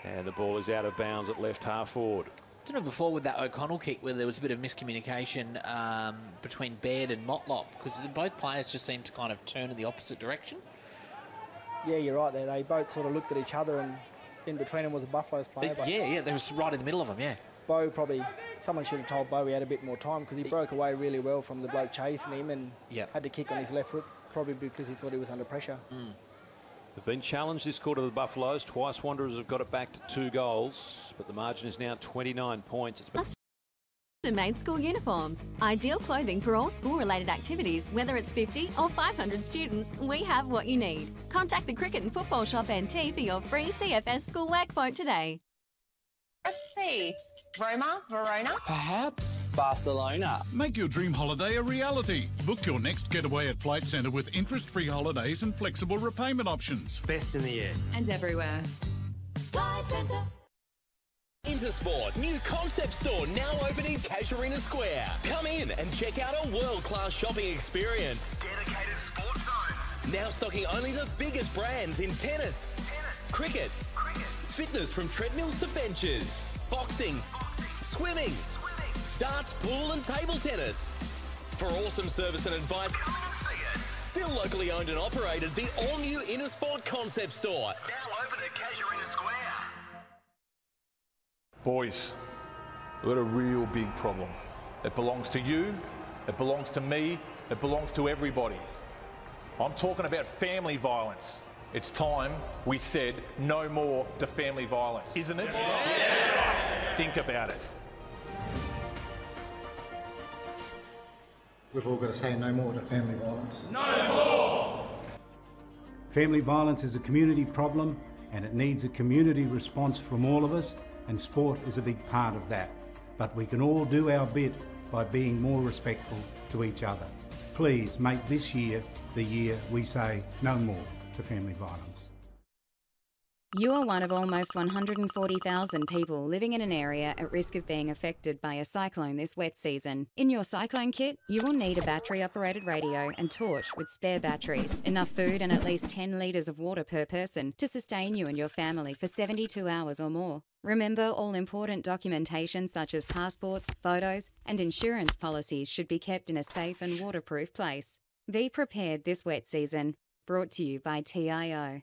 And the ball is out of bounds at left half forward. I don't know before with that O'Connell kick where there was a bit of miscommunication between Baird and Motlop, because both players just seemed to kind of turn in the opposite direction. Yeah, you're right there. They both sort of looked at each other, and in between them was a Buffaloes player. They was right in the middle of them, Bo probably, someone should have told Bo he had a bit more time because he broke away really well from the bloke chasing him and had to kick on his left foot, probably because he thought he was under pressure. They've been challenged this quarter, the Buffaloes. Twice Wanderers have got it back to 2 goals, but the margin is now 29 points. Custom-made school uniforms. Ideal clothing for all school-related activities, whether it's 50 or 500 students, we have what you need. Contact the Cricket and Football Shop NT for your free CFS schoolwork quote today. Let's see. Roma, Verona? Perhaps Barcelona. Make your dream holiday a reality. Book your next getaway at Flight Centre with interest-free holidays and flexible repayment options. Best in the air. And everywhere. Flight Centre. Intersport, new concept store now open in Casuarina Square. Come in and check out a world-class shopping experience. Dedicated sports zones. Now stocking only the biggest brands in tennis, cricket, fitness from treadmills to benches, boxing, swimming, darts, pool and table tennis. For awesome service and advice, come in and see it. Still locally owned and operated, the all-new Intersport concept store. Now open at Casuarina Square. Boys, we've got a real big problem. It belongs to you, it belongs to me, it belongs to everybody. I'm talking about family violence. It's time we said no more to family violence, isn't it? Yeah. Think about it. We've all got to say no more to family violence. No more! Family violence is a community problem and it needs a community response from all of us, and sport is a big part of that. But we can all do our bit by being more respectful to each other. Please make this year the year we say no more to family violence. You are one of almost 140,000 people living in an area at risk of being affected by a cyclone this wet season. In your cyclone kit, you will need a battery-operated radio and torch with spare batteries, enough food and at least 10 litres of water per person to sustain you and your family for 72 hours or more. Remember, all important documentation such as passports, photos and insurance policies should be kept in a safe and waterproof place. Be prepared this wet season. Brought to you by TIO.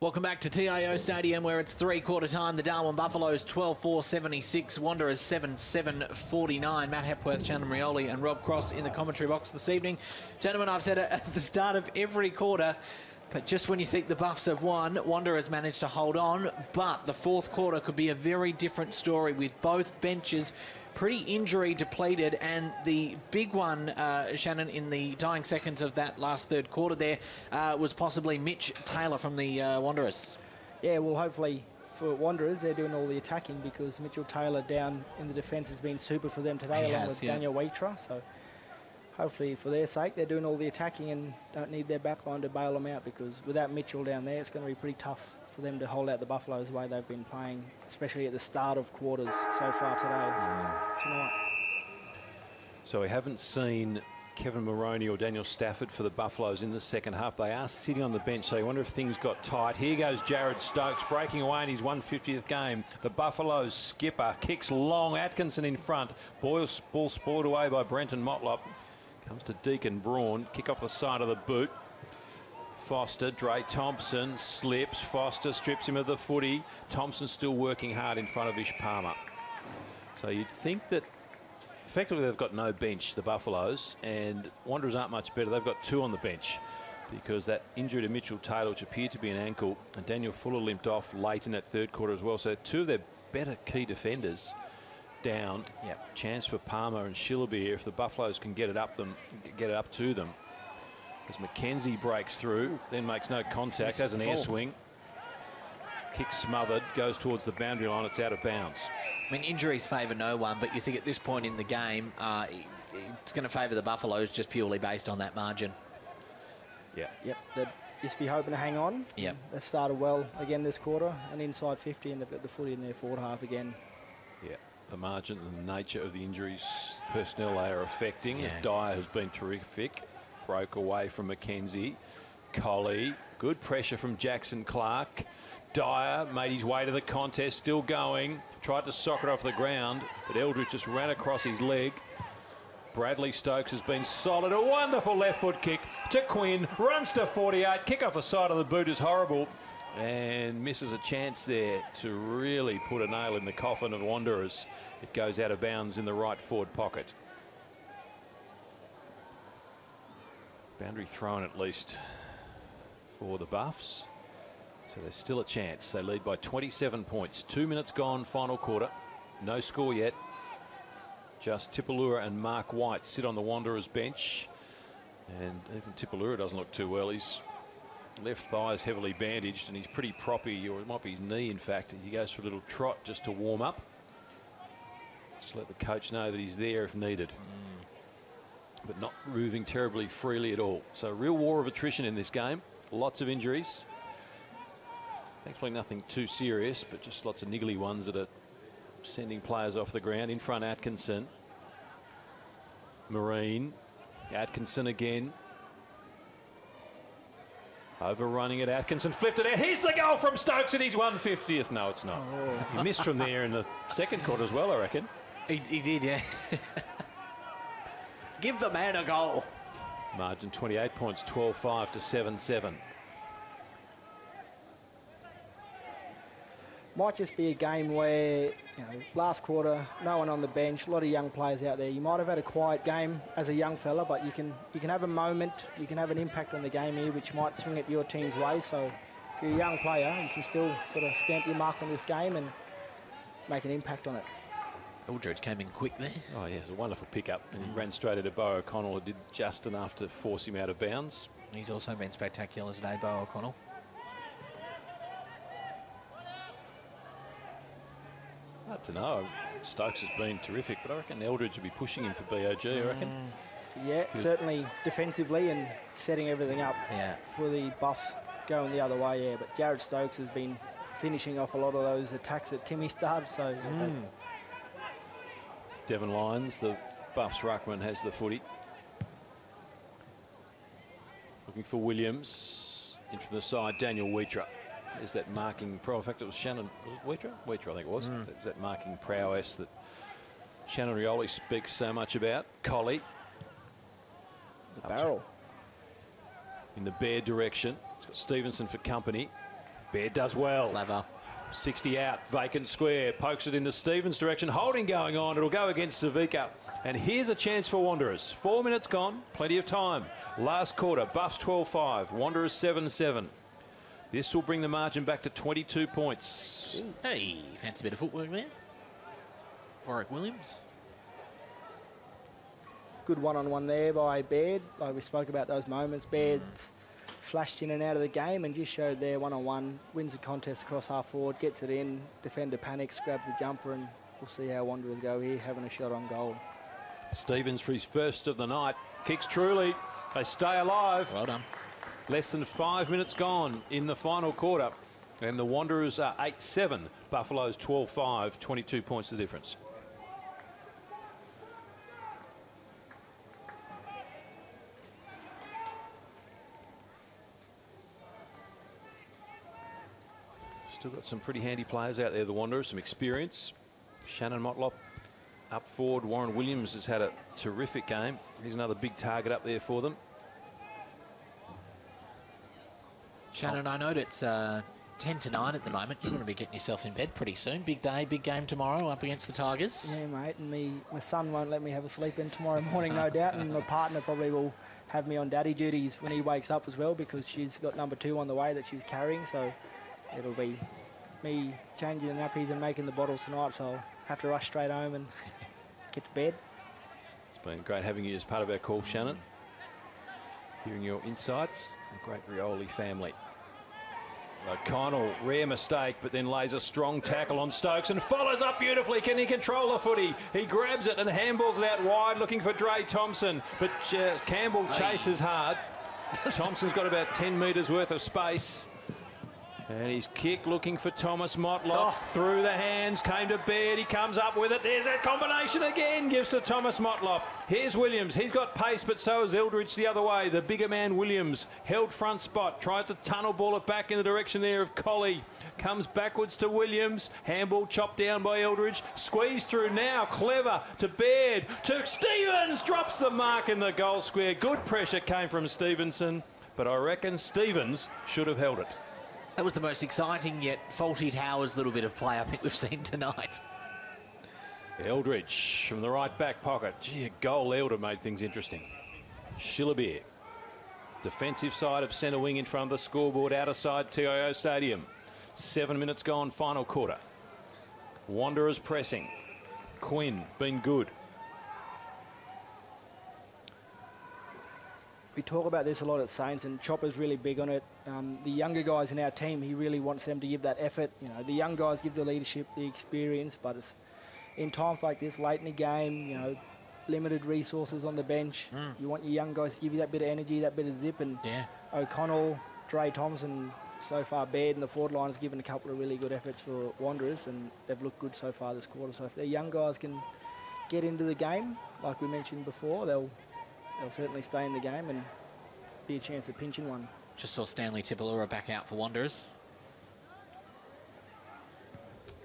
Welcome back to TIO Stadium, where it's three-quarter time. The Darwin Buffaloes 12-4-76, Wanderers 7-7-49. Matt Hepworth, Shannon Rioli and Rob Cross in the commentary box this evening. Gentlemen, I've said it at the start of every quarter, but just when you think the Buffs have won, Wanderers managed to hold on. But the fourth quarter could be a very different story with both benches pretty injury depleted, and the big one, Shannon, in the dying seconds of that last third quarter there was possibly Mitch Taylor from the Wanderers. Yeah, well, hopefully for Wanderers, they're doing all the attacking, because Mitchell Taylor down in the defence has been super for them today, along with Daniel Waitra. So hopefully for their sake, they're doing all the attacking and don't need their backline to bail them out, because without Mitchell down there, it's going to be pretty tough for them to hold out the Buffaloes the way they've been playing, especially at the start of quarters so far tonight. So we haven't seen Kevin Moroney or Daniel Stafford for the Buffaloes in the second half. They are sitting on the bench, so you wonder if things got tight. Here goes Jared Stokes breaking away in his 150th game. The Buffaloes skipper kicks long. Atkinson in front. Ball spoiled away by Brenton Motlop. Comes to Deacon Braun. Kick off the side of the boot. Foster, Dre Thompson slips. Foster strips him of the footy. Thompson still working hard in front of Ish Palmer. So you'd think that effectively they've got no bench, the Buffaloes, and Wanderers aren't much better. They've got two on the bench, because that injury to Mitchell Taylor, which appeared to be an ankle, and Daniel Fuller limped off late in that third quarter as well. So two of their better key defenders down. Chance for Palmer and Shillaby here if the Buffaloes can get it up to them. As McKenzie breaks through, then makes no contact, has an air swing. Kick smothered, goes towards the boundary line, it's out of bounds. I mean, injuries favour no one, but you think at this point in the game, it's going to favour the Buffaloes just purely based on that margin. Yep, they'd just be hoping to hang on. Yep. They've started well again this quarter, and inside 50, and they've got the footy in their forward half again. Yeah, the margin and the nature of the injuries personnel they are affecting, as Dyer has been terrific. Broke away from McKenzie. Colley, good pressure from Jackson Clark. Dyer made his way to the contest, still going. Tried to sock it off the ground, but Eldridge just ran across his leg. Bradley Stokes has been solid. A wonderful left foot kick to Quinn. Runs to 48. Kick off the side of the boot is horrible. And misses a chance there to really put a nail in the coffin of Wanderers. It goes out of bounds in the right forward pocket. Boundary thrown at least for the Buffs. So there's still a chance. They lead by 27 points. 2 minutes gone, final quarter. No score yet. Just Tipalura and Mark White sit on the Wanderers bench. And even Tipalura doesn't look too well. His left thigh is heavily bandaged and he's pretty proppy, or it might be his knee in fact, as he goes for a little trot just to warm up. Just let the coach know that he's there if needed. But not moving terribly freely at all. So real war of attrition in this game. Lots of injuries. Thankfully nothing too serious, but just lots of niggly ones that are sending players off the ground. In front, Atkinson. Marine. Atkinson again. Overrunning it, Atkinson flipped it out. Here's the goal from Stokes at his 150th. No, it's not. He missed from there in the second quarter as well, I reckon. He did, yeah. Give the man a goal. Margin 28 points, 12-5 to 7-7. Might just be a game where, last quarter, no one on the bench, a lot of young players out there. You might have had a quiet game as a young fella, but you can have a moment, you can have an impact on the game here, which might swing it your team's way. So if you're a young player, you can still sort of stamp your mark on this game and make an impact on it. Eldridge came in quick there. Oh, yeah, it's a wonderful pickup. And he ran straight into Bo O'Connell and did just enough to force him out of bounds. He's also been spectacular today, Bo O'Connell. I don't know. Stokes has been terrific, but I reckon Eldridge will be pushing him for BOG, I reckon. Yeah, certainly defensively and setting everything up for the Buffs going the other way, yeah. But Jared Stokes has been finishing off a lot of those attacks that Timmy started, so... Devon Lyons, the Buffs ruckman, has the footy. Looking for Williams. In from the side, Daniel Wheatra. There's that marking pro. In fact, it was Shannon. Was it Wheatra? Wheatra, I think it was. There's that marking prowess that Shannon Rioli speaks so much about. Collie. The barrel. In the Baird direction. It's got Stevenson for company. Baird does well. Clever. 60 out, vacant square, pokes it in the Stevens direction, holding going on, it'll go against Savika. And here's a chance for Wanderers. 4 minutes gone, plenty of time. Last quarter, Buffs 12-5, Wanderers 7-7. This will bring the margin back to 22 points. Hey, fancy bit of footwork there. Warwick Williams. Good one-on-one there by Baird. Like we spoke about those moments, Baird's flashed in and out of the game and just showed there one-on-one, wins the contest across half forward, gets it in, defender panics, grabs the jumper, and we'll see how Wanderers go here, having a shot on goal. Stevens for his first of the night, kicks truly, they stay alive. Well done. Less than 5 minutes gone in the final quarter, and the Wanderers are 8-7, Buffalo's 12-5, 22 points the difference. Still got some pretty handy players out there, the Wanderers, some experience. Shannon Motlop up forward. Warren Williams has had a terrific game. He's another big target up there for them. Shannon, I know it's 10 to 9 at the moment. You're going to be getting yourself in bed pretty soon. Big day, big game tomorrow up against the Tigers. Yeah, mate, and my son won't let me have a sleep in tomorrow morning, no doubt, and my partner probably will have me on daddy duties when he wakes up as well, because she's got number 2 on the way that she's carrying, so it'll be me changing the nappies and making the bottles tonight, so I'll have to rush straight home and get to bed. It's been great having you as part of our call, Shannon. Hearing your insights, the great Rioli family. O'Connell, rare mistake, but then lays a strong tackle on Stokes and follows up beautifully. Can he control the footy? He grabs it and handballs it out wide, looking for Dre Thompson, but Campbell chases hard. Thompson's got about 10 metres worth of space. And he's kick looking for Thomas Motlop. Through the hands, came to Baird. He comes up with it. There's that combination again. Gives to Thomas Motlop. Here's Williams. He's got pace, but so is Eldridge the other way. The bigger man, Williams, held front spot. Tried to tunnel ball it back in the direction there of Collie. Comes backwards to Williams. Handball chopped down by Eldridge. Squeezed through now. Clever to Baird. To Stevens. Drops the mark in the goal square. Good pressure came from Stevenson, but I reckon Stevens should have held it. That was the most exciting yet faulty Towers little bit of play I think we've seen tonight. Eldridge from the right back pocket. Gee, a goal there would have made things interesting. Shillabeer. Defensive side of centre wing in front of the scoreboard, outer side TIO Stadium. 7 minutes gone, final quarter. Wanderers pressing. Quinn been good. We talk about this a lot at Saints, and Chopper's really big on it. The younger guys in our team, he really wants them to give that effort. You know, the young guys give the leadership, the experience, but it's in times like this, late in the game, you know, limited resources on the bench. You want your young guys to give you that bit of energy, that bit of zip, and O'Connell, Dre Thompson, so far Baird and the forward line has given a couple of really good efforts for Wanderers, and they've looked good so far this quarter. So if their young guys can get into the game, like we mentioned before, they'll certainly stay in the game and be a chance of pinching one. Just saw Stanley Tipalura back out for Wanderers.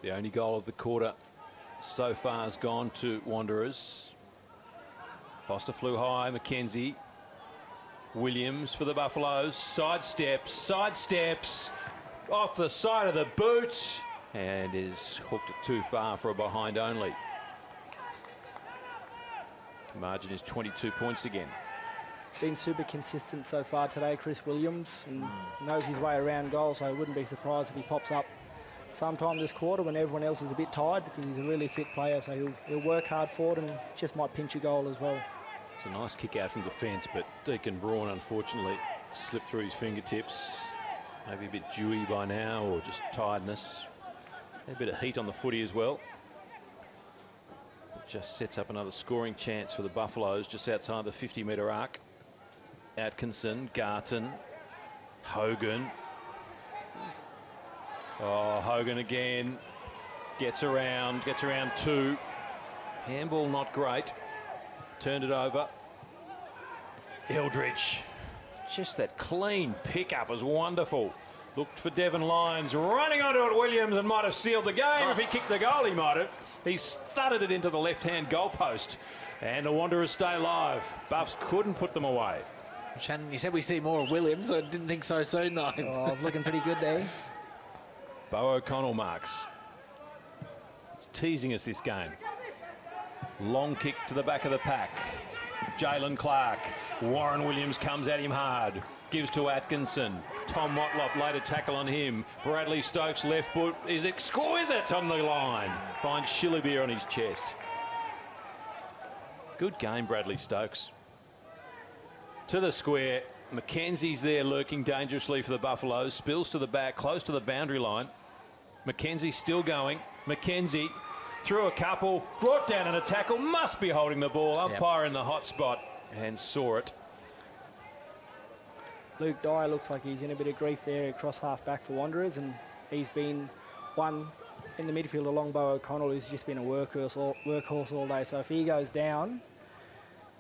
The only goal of the quarter so far has gone to Wanderers. Foster flew high, McKenzie. Williams for the Buffaloes. Sidesteps, off the side of the boot. and is hooked it too far for a behind only. The margin is 22 points again. Been super consistent so far today, Chris Williams, and knows his way around goal, so I wouldn't be surprised if he pops up sometime this quarter when everyone else is a bit tired, because he's a really fit player, so he'll work hard for it and just might pinch a goal as well. It's a nice kick out from defence, but Deacon Braun unfortunately slipped through his fingertips. Maybe a bit dewy by now, or just tiredness. A bit of heat on the footy as well. It just sets up another scoring chance for the Buffaloes just outside the 50-metre arc. Atkinson, Garton, Hogan. Oh, Hogan again. Gets around two. Handball not great. Turned it over. Eldridge. Just that clean pickup was wonderful. Looked for Devon Lyons, running onto it, Williams, and might have sealed the game. If he kicked the goal, he might have. He thudded it into the left-hand goalpost. And the Wanderers stay live. Buffs couldn't put them away. Shannon, you said we see more of Williams. I didn't think so soon, though. Oh, I was looking pretty good there. Bo O'Connell marks. It's teasing us this game. Long kick to the back of the pack. Jalen Clark. Warren Williams comes at him hard. Gives to Atkinson. Tom Motlop later tackle on him. Bradley Stokes left foot is exquisite on the line. Finds Shillabeer on his chest. Good game, Bradley Stokes. To the square. Mackenzie's there lurking dangerously for the Buffaloes. Spills to the back, close to the boundary line. Mackenzie still going. Mackenzie through a couple, brought down in a tackle, must be holding the ball. Umpire in the hot spot and saw it. Luke Dyer looks like he's in a bit of grief there across half back for Wanderers, and he's been one in the midfield along Bo O'Connell, who's just been a workhorse all day. So if he goes down,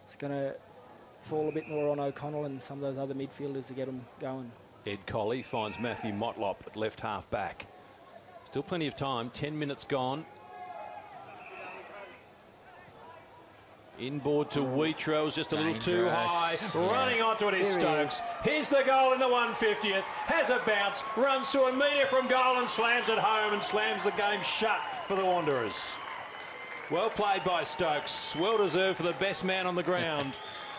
it's going to fall a bit more on O'Connell and some of those other midfielders to get them going. Ed Colley finds Matthew Motlop at left half back. Still plenty of time, 10 minutes gone. Inboard to Wheatros, just a little too high. Running onto it is Stokes. Here's the goal in the 150th. Has a bounce, runs to a metre from goal and slams it home and slams the game shut for the Wanderers. Well played by Stokes. Well deserved for the best man on the ground.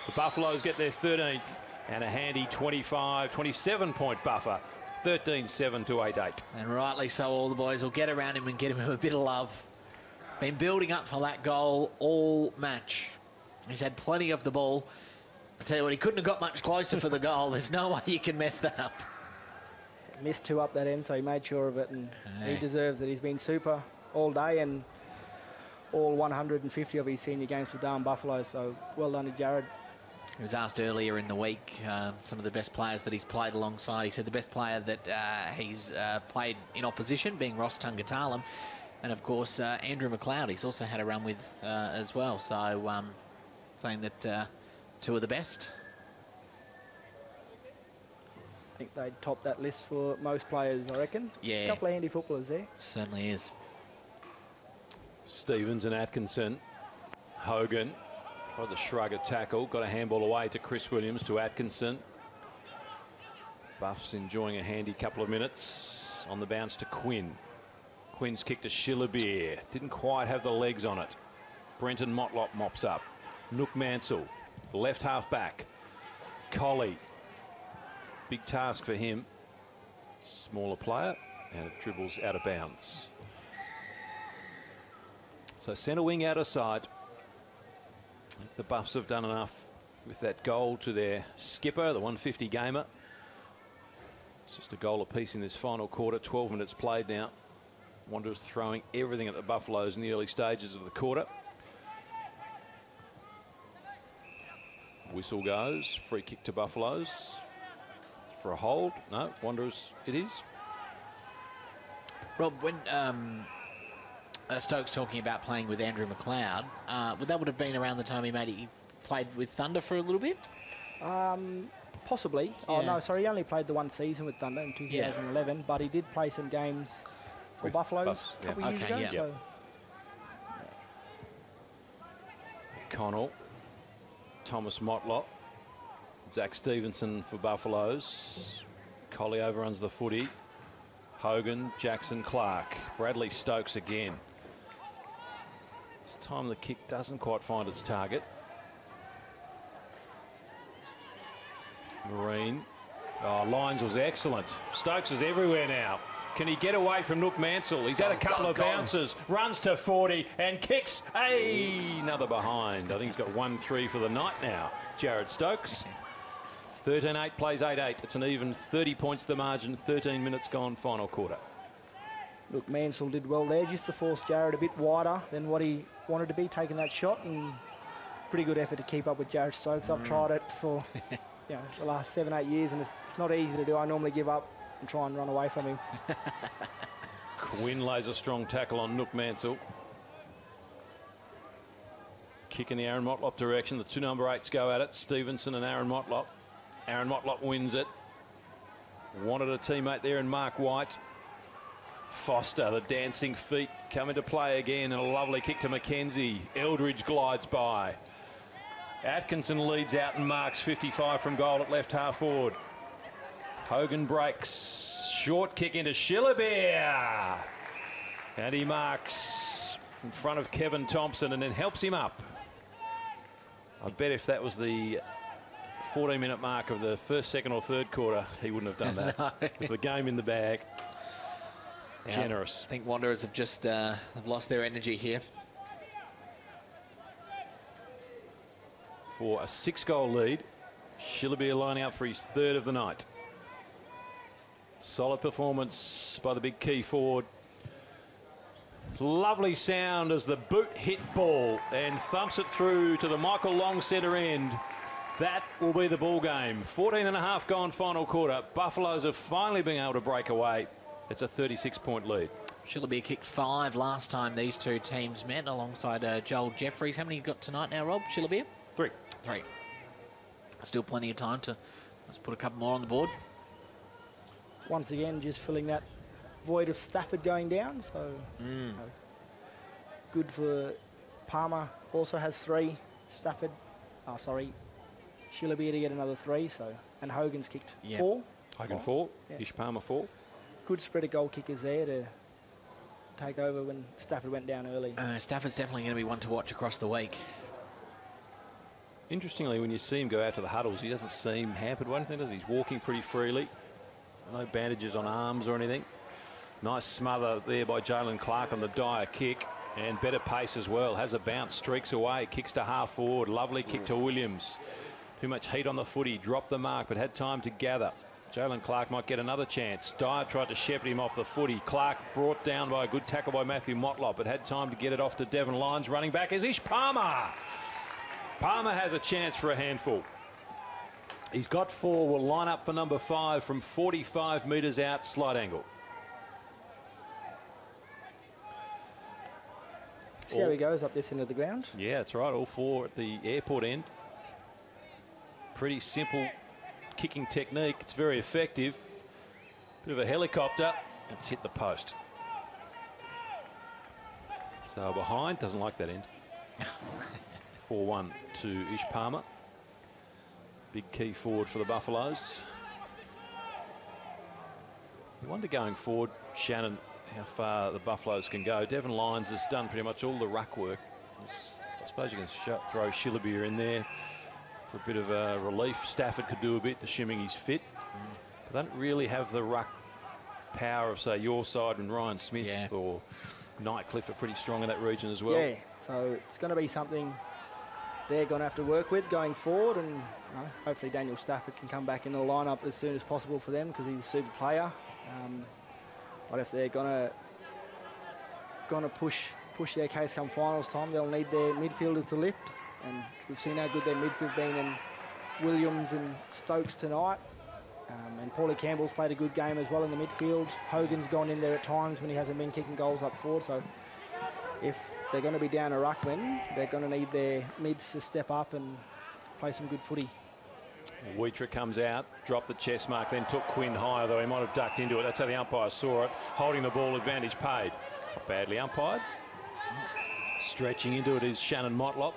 The Buffaloes get their 13th and a handy 27-point buffer. 13-7 to 8-8. And rightly so, all the boys will get around him and get him a bit of love. Been building up for that goal all match. He's had plenty of the ball. I tell you what, he couldn't have got much closer for the goal. There's no way you can mess that up. Missed two up that end, so he made sure of it, and he deserves it. He's been super all day, and all 150 of his senior games for Darwin Buffalo, so well done to Jared. He was asked earlier in the week some of the best players that he's played alongside. He said the best player that he's played in opposition being Ross Tungatalam, and of course Andrew McLeod he's also had a run with as well. So saying that two of the best. I think they'd top that list for most players, I reckon. Yeah. A couple of handy footballers there. Certainly is. Stevens and Atkinson. Hogan. By the shrug at tackle. Got a handball away to Chris Williams, to Atkinson. Buffs enjoying a handy couple of minutes. On the bounce to Quinn. Quinn's kick to Shillabeer. Didn't quite have the legs on it. Brenton Motlop mops up. Nook Mansell. Left half back. Colley. Big task for him. Smaller player. And it dribbles out of bounds. So centre wing out of side. The Buffs have done enough with that goal to their skipper, the 150 gamer. It's just a goal apiece in this final quarter. 12 minutes played now. Wanderers throwing everything at the Buffaloes in the early stages of the quarter. Whistle goes. Free kick to Buffaloes. For a hold. No, Wanderers it is. Rob, when Stokes talking about playing with Andrew McLeod, that would have been around the time he played with Thunder for a little bit? Possibly. Yeah. Oh, no, sorry, he only played the one season with Thunder in 2011, but he did play some games for with Buffaloes a couple of years ago. Yeah. So. Connell, Thomas Motlop, Zach Stevenson for Buffaloes. Colley overruns the footy. Hogan, Jackson, Clark. Bradley Stokes again. This time the kick doesn't quite find its target. Marine. Oh, Lyons was excellent. Stokes is everywhere now. Can he get away from Nook Mansell? He's had a couple of bounces, runs to 40 and kicks. Another behind. I think he's got 1-3 for the night now. Jared Stokes. 13-8 plays 8-8. It's an even 30 points the margin. 13 minutes gone, final quarter. Look, Mansell did well there. Just to force Jared a bit wider than what he wanted to be, taking that shot, and pretty good effort to keep up with Jared Stokes. I've tried it for the last 7-8 years, and it's not easy to do. I normally give up and try and run away from him. Quinn lays a strong tackle on Nook Mansell. Kick in the Aaron Motlop direction. The two number 8s go at it. Stevenson and Aaron Motlop. Aaron Motlop wins it. Wanted a teammate there in Mark White. Foster, the dancing feet come into play again, and a lovely kick to Mackenzie. Eldridge glides by. Atkinson leads out and marks 55 from goal at left half forward. Hogan breaks. Short kick into Shillabeer. And he marks in front of Kevin Thompson and then helps him up. I bet if that was the 14-minute mark of the first, second or third quarter, he wouldn't have done that. No. With the game in the bag. Yeah, generous. I think Wanderers have just have lost their energy here. For a 6-goal lead, Shillabeer lining up for his third of the night. Solid performance by the big key forward. Lovely sound as the boot hit ball and thumps it through to the Michael Long centre end. That will be the ball game. 14.5 gone final quarter. Buffaloes have finally been able to break away. It's a 36-point lead. Shillabeer kicked 5 last time these two teams met alongside Joel Jeffries. How many you got tonight now, Rob? Shillabeer? 3. Still plenty of time to let's put a couple more on the board. Once again, just filling that void of Stafford going down. So good for Palmer. Also has 3. Stafford, Shillabeer to get another 3. So, and Hogan's kicked 4. Hogan 4. Ish Palmer 4. Good spread of goal kickers there to take over when Stafford went down early. Stafford's definitely going to be one to watch across the week. Interestingly, when you see him go out to the huddles, he doesn't seem hampered by anything, does he? He's walking pretty freely. No bandages on arms or anything. Nice smother there by Jalen Clark on the Dyer kick. And better pace as well. Has a bounce, streaks away, kicks to half forward. Lovely kick to Williams. Too much heat on the footy. Dropped the mark, but had time to gather. Jalen Clark might get another chance. Dyer tried to shepherd him off the footy. Clark brought down by a good tackle by Matthew Motlop, but had time to get it off to Devon Lyons. Running back is Ish Palmer. Palmer has a chance for a handful. He's got 4. Will line up for number 5 from 45 metres out, slight angle. See how he goes up this end of the ground? Yeah, that's right. All 4 at the airport end. Pretty simple kicking technique. It's very effective. Bit of a helicopter. It's hit the post. So behind, doesn't like that end. 4-1 to Ish Palmer. Big key forward for the Buffaloes. I wonder going forward, Shannon, how far the Buffaloes can go. Devon Lyons has done pretty much all the ruck work. I suppose you can throw Shillabeer in there for a bit of relief. Stafford could do a bit, assuming he's fit. But they don't really have the ruck power of, say, your side and Ryan Smith or Nightcliffe are pretty strong in that region as well. Yeah, so it's going to be something they're going to have to work with going forward, and hopefully Daniel Stafford can come back in the lineup as soon as possible for them because he's a super player. But if they're going to push their case come finals time, they'll need their midfielders to lift, and we've seen how good their mids have been in Williams and Stokes tonight. And Paulie Campbell's played a good game as well in the midfield. Hogan's gone in there at times when he hasn't been kicking goals up forward. So if they're going to be down a ruckman, they're going to need their mids to step up and play some good footy. Wheater comes out, dropped the chest mark, then took Quinn higher, though he might have ducked into it. That's how the umpire saw it. Holding the ball, advantage paid. Not badly umpired. Stretching into it is Shannon Motlop.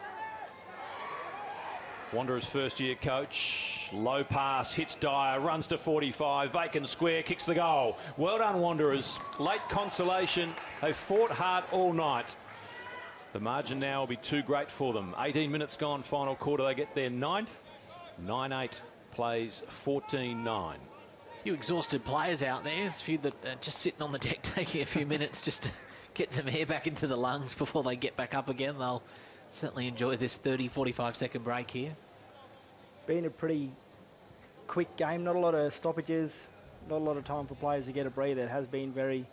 Wanderers first year coach. Low pass, hits Dyer, runs to 45, vacant square, kicks the goal. Well done, Wanderers. Late consolation. They fought hard all night. The margin now will be too great for them. 18 minutes gone, final quarter. They get their 9th. 9-8 plays 14-9. You exhausted players out there. There's a few that are just sitting on the deck taking a few minutes just to get some air back into the lungs before they get back up again. They'll certainly enjoy this 30-45 second break here. Been a pretty quick game, not a lot of stoppages, not a lot of time for players to get a breather. It has been very,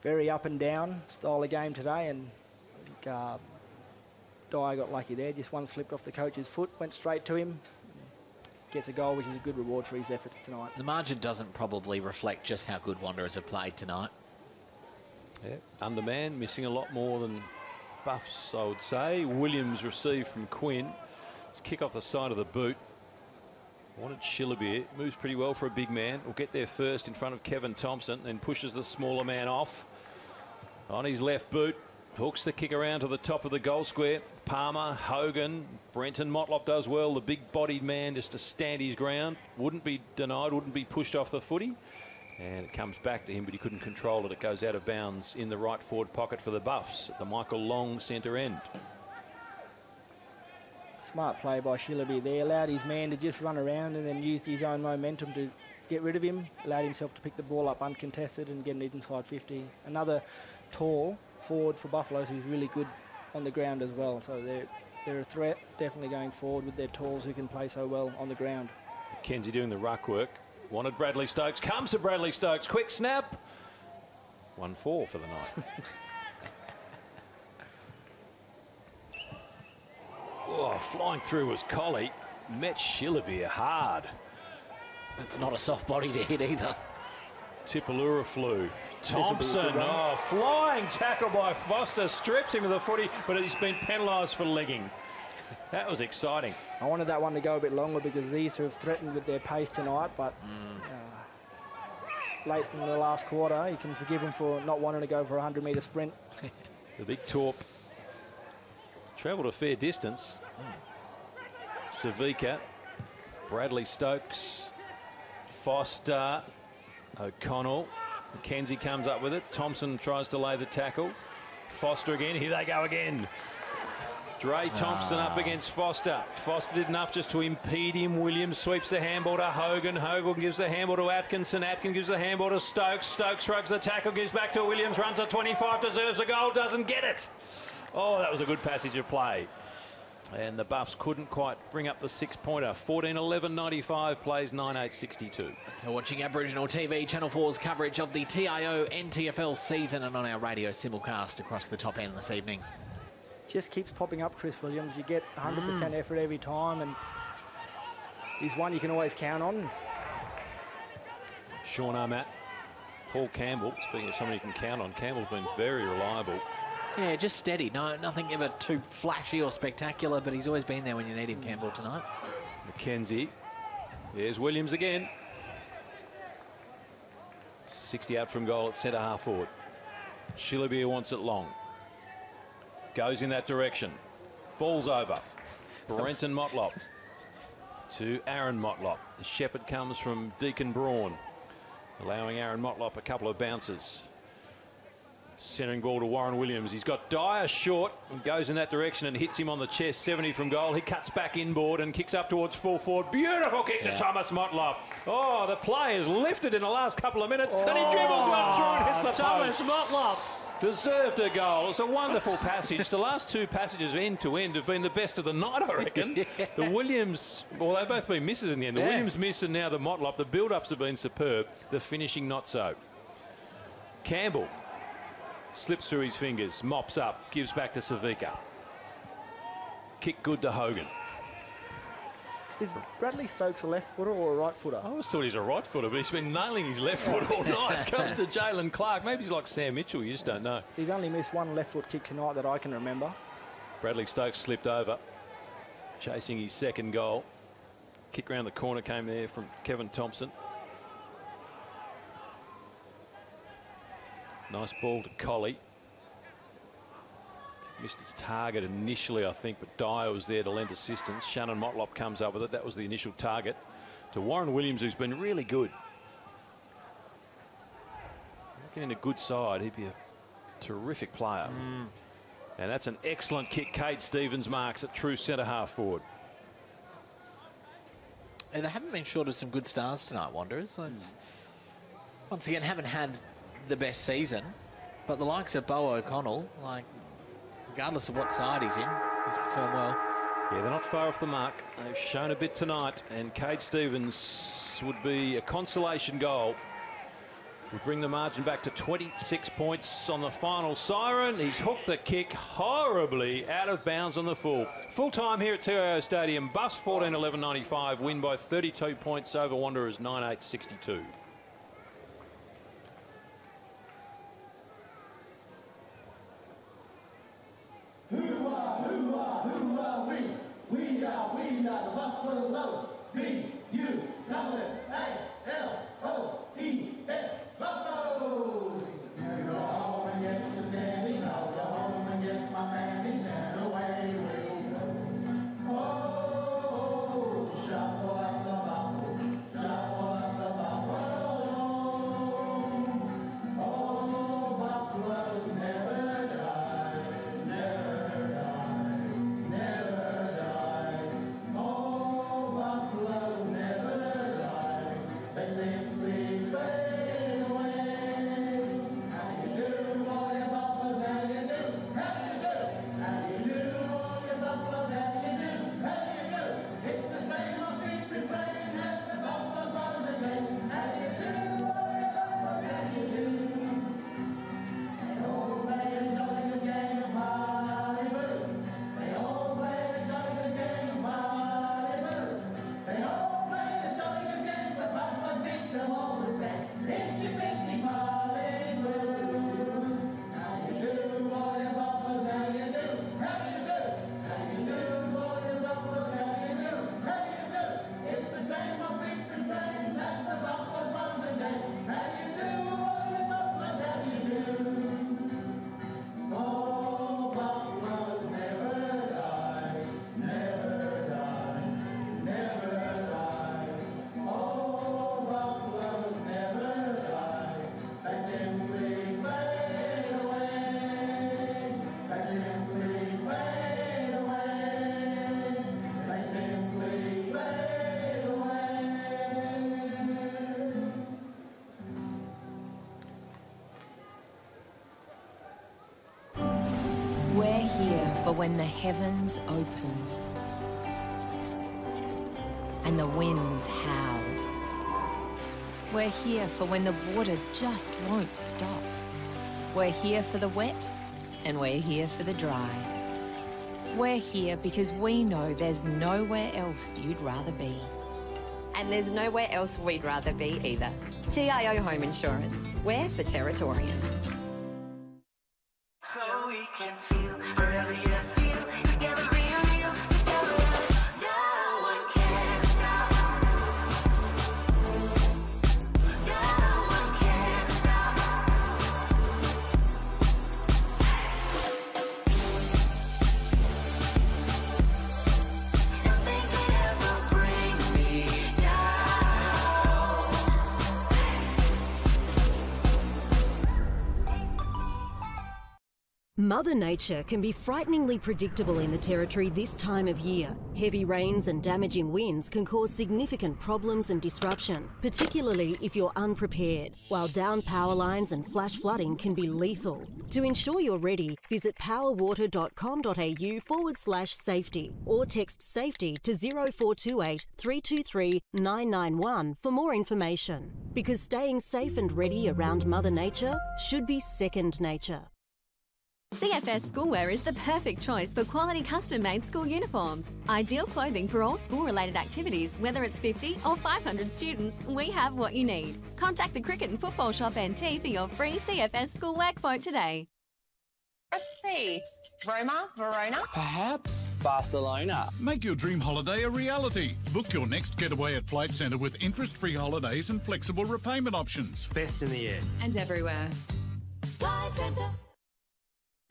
very up and down style of game today, and I think Dyer got lucky there. Just one slipped off the coach's foot, went straight to him, gets a goal, which is a good reward for his efforts tonight. The margin doesn't probably reflect just how good Wanderers have played tonight. Yeah, underman, missing a lot more than Buffs, I would say. Williams received from Quinn. Kick off the side of the boot. Wanted Shillabeer. Moves pretty well for a big man. Will get there first in front of Kevin Thompson and pushes the smaller man off. On his left boot. Hooks the kick around to the top of the goal square. Palmer, Hogan, Brenton Motlop does well. The big-bodied man just to stand his ground. Wouldn't be denied, wouldn't be pushed off the footy. And it comes back to him, but he couldn't control it. It goes out of bounds in the right forward pocket for the Buffs at the Michael Long centre end. Smart play by Shillabeer there. Allowed his man to just run around and then used his own momentum to get rid of him. Allowed himself to pick the ball up uncontested and get it inside 50. Another tall forward for Buffaloes who's really good on the ground as well. So they're a threat, definitely going forward with their talls who can play so well on the ground. Kenzie doing the ruck work. Wanted Bradley Stokes. Comes to Bradley Stokes. Quick snap. 1-4 for the night. Oh, flying through was Collie. Met Shillabeer hard. That's not a soft body to hit either. Tipalura flew. Thompson, oh, flying tackle by Foster. Strips him of the footy, but he's been penalised for legging. That was exciting. I wanted that one to go a bit longer because these have threatened with their pace tonight, but late in the last quarter, you can forgive him for not wanting to go for a 100-metre sprint. The big Torp has travelled a fair distance. Savika, Bradley Stokes, Foster, O'Connell. McKenzie comes up with it. Thompson tries to lay the tackle. Foster again. Here they go again. Dre Thompson up against Foster. Foster did enough just to impede him. Williams sweeps the handball to Hogan. Hogan gives the handball to Atkinson. Atkinson gives the handball to Stokes. Stokes shrugs the tackle, gives back to Williams, runs to 25, deserves a goal, doesn't get it. Oh, that was a good passage of play. And the Buffs couldn't quite bring up the 6-pointer. 14-11-95 plays 9-8-62. You're watching Aboriginal TV, Channel 4's coverage of the TIO NTFL season and on our radio simulcast across the top end this evening. Just keeps popping up, Chris Williams. You get 100% effort every time, and he's one you can always count on. Sean Armat, Paul Campbell. Speaking of somebody you can count on, Campbell's been very reliable. Yeah, just steady. No, nothing ever too flashy or spectacular, but he's always been there when you need him, Campbell, tonight. McKenzie. There's Williams again. 60 out from goal at centre half forward. Shillabeer wants it long. Goes in that direction. Falls over. Brenton Motlop to Aaron Motlop. The shepherd comes from Deacon Braun, allowing Aaron Motlop a couple of bounces. Centering ball to Warren Williams. He's got Dyer short and goes in that direction and hits him on the chest. 70 from goal. He cuts back inboard and kicks up towards full forward. Beautiful kick to Thomas Motlop. Oh, the play is lifted in the last couple of minutes. And he dribbles one through and hits the Thomas post. Motlop. Deserved a goal. It's a wonderful passage. The last two passages end to end have been the best of the night, I reckon. The Williams, well, they've both been misses in the end. The Williams miss and now the Motlop. The build-ups have been superb. The finishing not so. Campbell slips through his fingers, mops up, gives back to Savika. Kick good to Hogan. Is Bradley Stokes a left footer or a right footer? I always thought he's a right footer, but he's been nailing his left foot all night. Comes to Jalen Clark. Maybe he's like Sam Mitchell, you just don't know. He's only missed one left foot kick tonight that I can remember. Bradley Stokes slipped over, chasing his second goal. Kick around the corner came there from Kevin Thompson. Nice ball to Collie. Missed its target initially, I think, but Dyer was there to lend assistance. Shannon Motlop comes up with it. That was the initial target to Warren Williams, who's been really good. Looking in a good side, he'd be a terrific player. And that's an excellent kick. Cade Stevens marks at true centre half forward. And they haven't been short of some good stars tonight, Wanderers. Once again, haven't had the best season, but the likes of Bo O'Connell, like, regardless of what side he's in, he's performed well. Yeah, they're not far off the mark. They've shown a bit tonight, and Cade Stevens would be a consolation goal. Would bring the margin back to 26 points on the final siren. He's hooked the kick horribly out of bounds on the full. Full time here at TIO Stadium. Buffs 14-11-95, win by 32 points over Wanderers 9-8-62. We are the Buffaloes. B-U-F-F-A-L-O-E-S. Buffaloes. You go home and get your standings. I'll go home and get my panties, and away we'll go. Oh, shuffle up the buffalo, shuffle up the buffalo. Oh, buffaloes never die, never die, never die. Oh, buffaloes never die. They simply fade away. How do you do, all your buffaloes? How do you do? How do you do? How do you do, all your buffaloes? How do you do? How do you do? It's the same old street refrain as the buffaloes run the game. How do you do, all your buffaloes? How do you do? They all play a jolly good game of Hollywood. They all play a jolly good game of Hollywood. They all play a jolly good game, but buffaloes beat them all the same. Inky Pinky Hollywood. How do you do, all your buffaloes? How do you do? How do you do? How do you do, all your buffaloes? How do you do? How do you do? It's the same old street refrain as the buffaloes run the day. How do you do, all your buffaloes? How do you do? Oh, buffaloes never die, never die, never die. Oh, buffaloes never die. They simply fade away. They simply fade away. They simply fade away. We're here for when the heavens open and the winds howl. We're here for when the water just won't stop. We're here for the wet and we're here for the dry. We're here because we know there's nowhere else you'd rather be. And there's nowhere else we'd rather be either. TIO Home Insurance. We're for Territorians. So we can feel forever, yeah, feel together, real, real, together. No one can stop. No one can stop. Nothing could ever bring me down. Mother Nature can be frighteningly predictable in the Territory this time of year. Heavy rains and damaging winds can cause significant problems and disruption, particularly if you're unprepared, while downed power lines and flash flooding can be lethal. To ensure you're ready, visit powerwater.com.au/safety or text SAFETY to 0428 323 991 for more information. Because staying safe and ready around Mother Nature should be second nature. CFS Schoolwear is the perfect choice for quality custom-made school uniforms. Ideal clothing for all school-related activities, whether it's 50 or 500 students, we have what you need. Contact the Cricket and Football Shop NT for your free CFS Schoolwear quote today. Let's see. Roma, Verona? Perhaps Barcelona. Make your dream holiday a reality. Book your next getaway at Flight Centre with interest-free holidays and flexible repayment options. Best in the air. And everywhere. Flight Centre.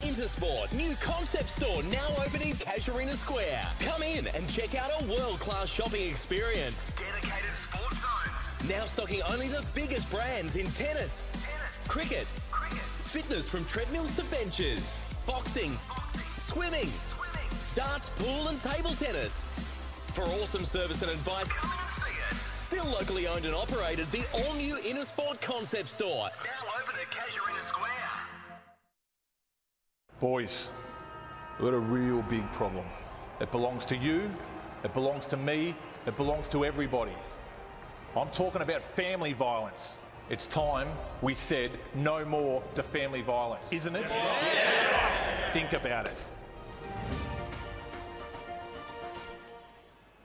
Intersport, new concept store now open in Casuarina Square. Come in and check out a world-class shopping experience. Dedicated sports zones. Now stocking only the biggest brands in tennis, cricket, fitness from treadmills to benches, boxing, swimming, darts, pool and table tennis. For awesome service and advice, come in and see it. Still locally owned and operated, the all-new Intersport concept store. Now open at Casuarina Square. Boys, we've got a real big problem. It belongs to you, it belongs to me, it belongs to everybody. I'm talking about family violence. It's time we said no more to family violence, isn't it? Yeah. Think about it.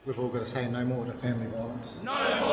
We've all got to say no more to family violence. No more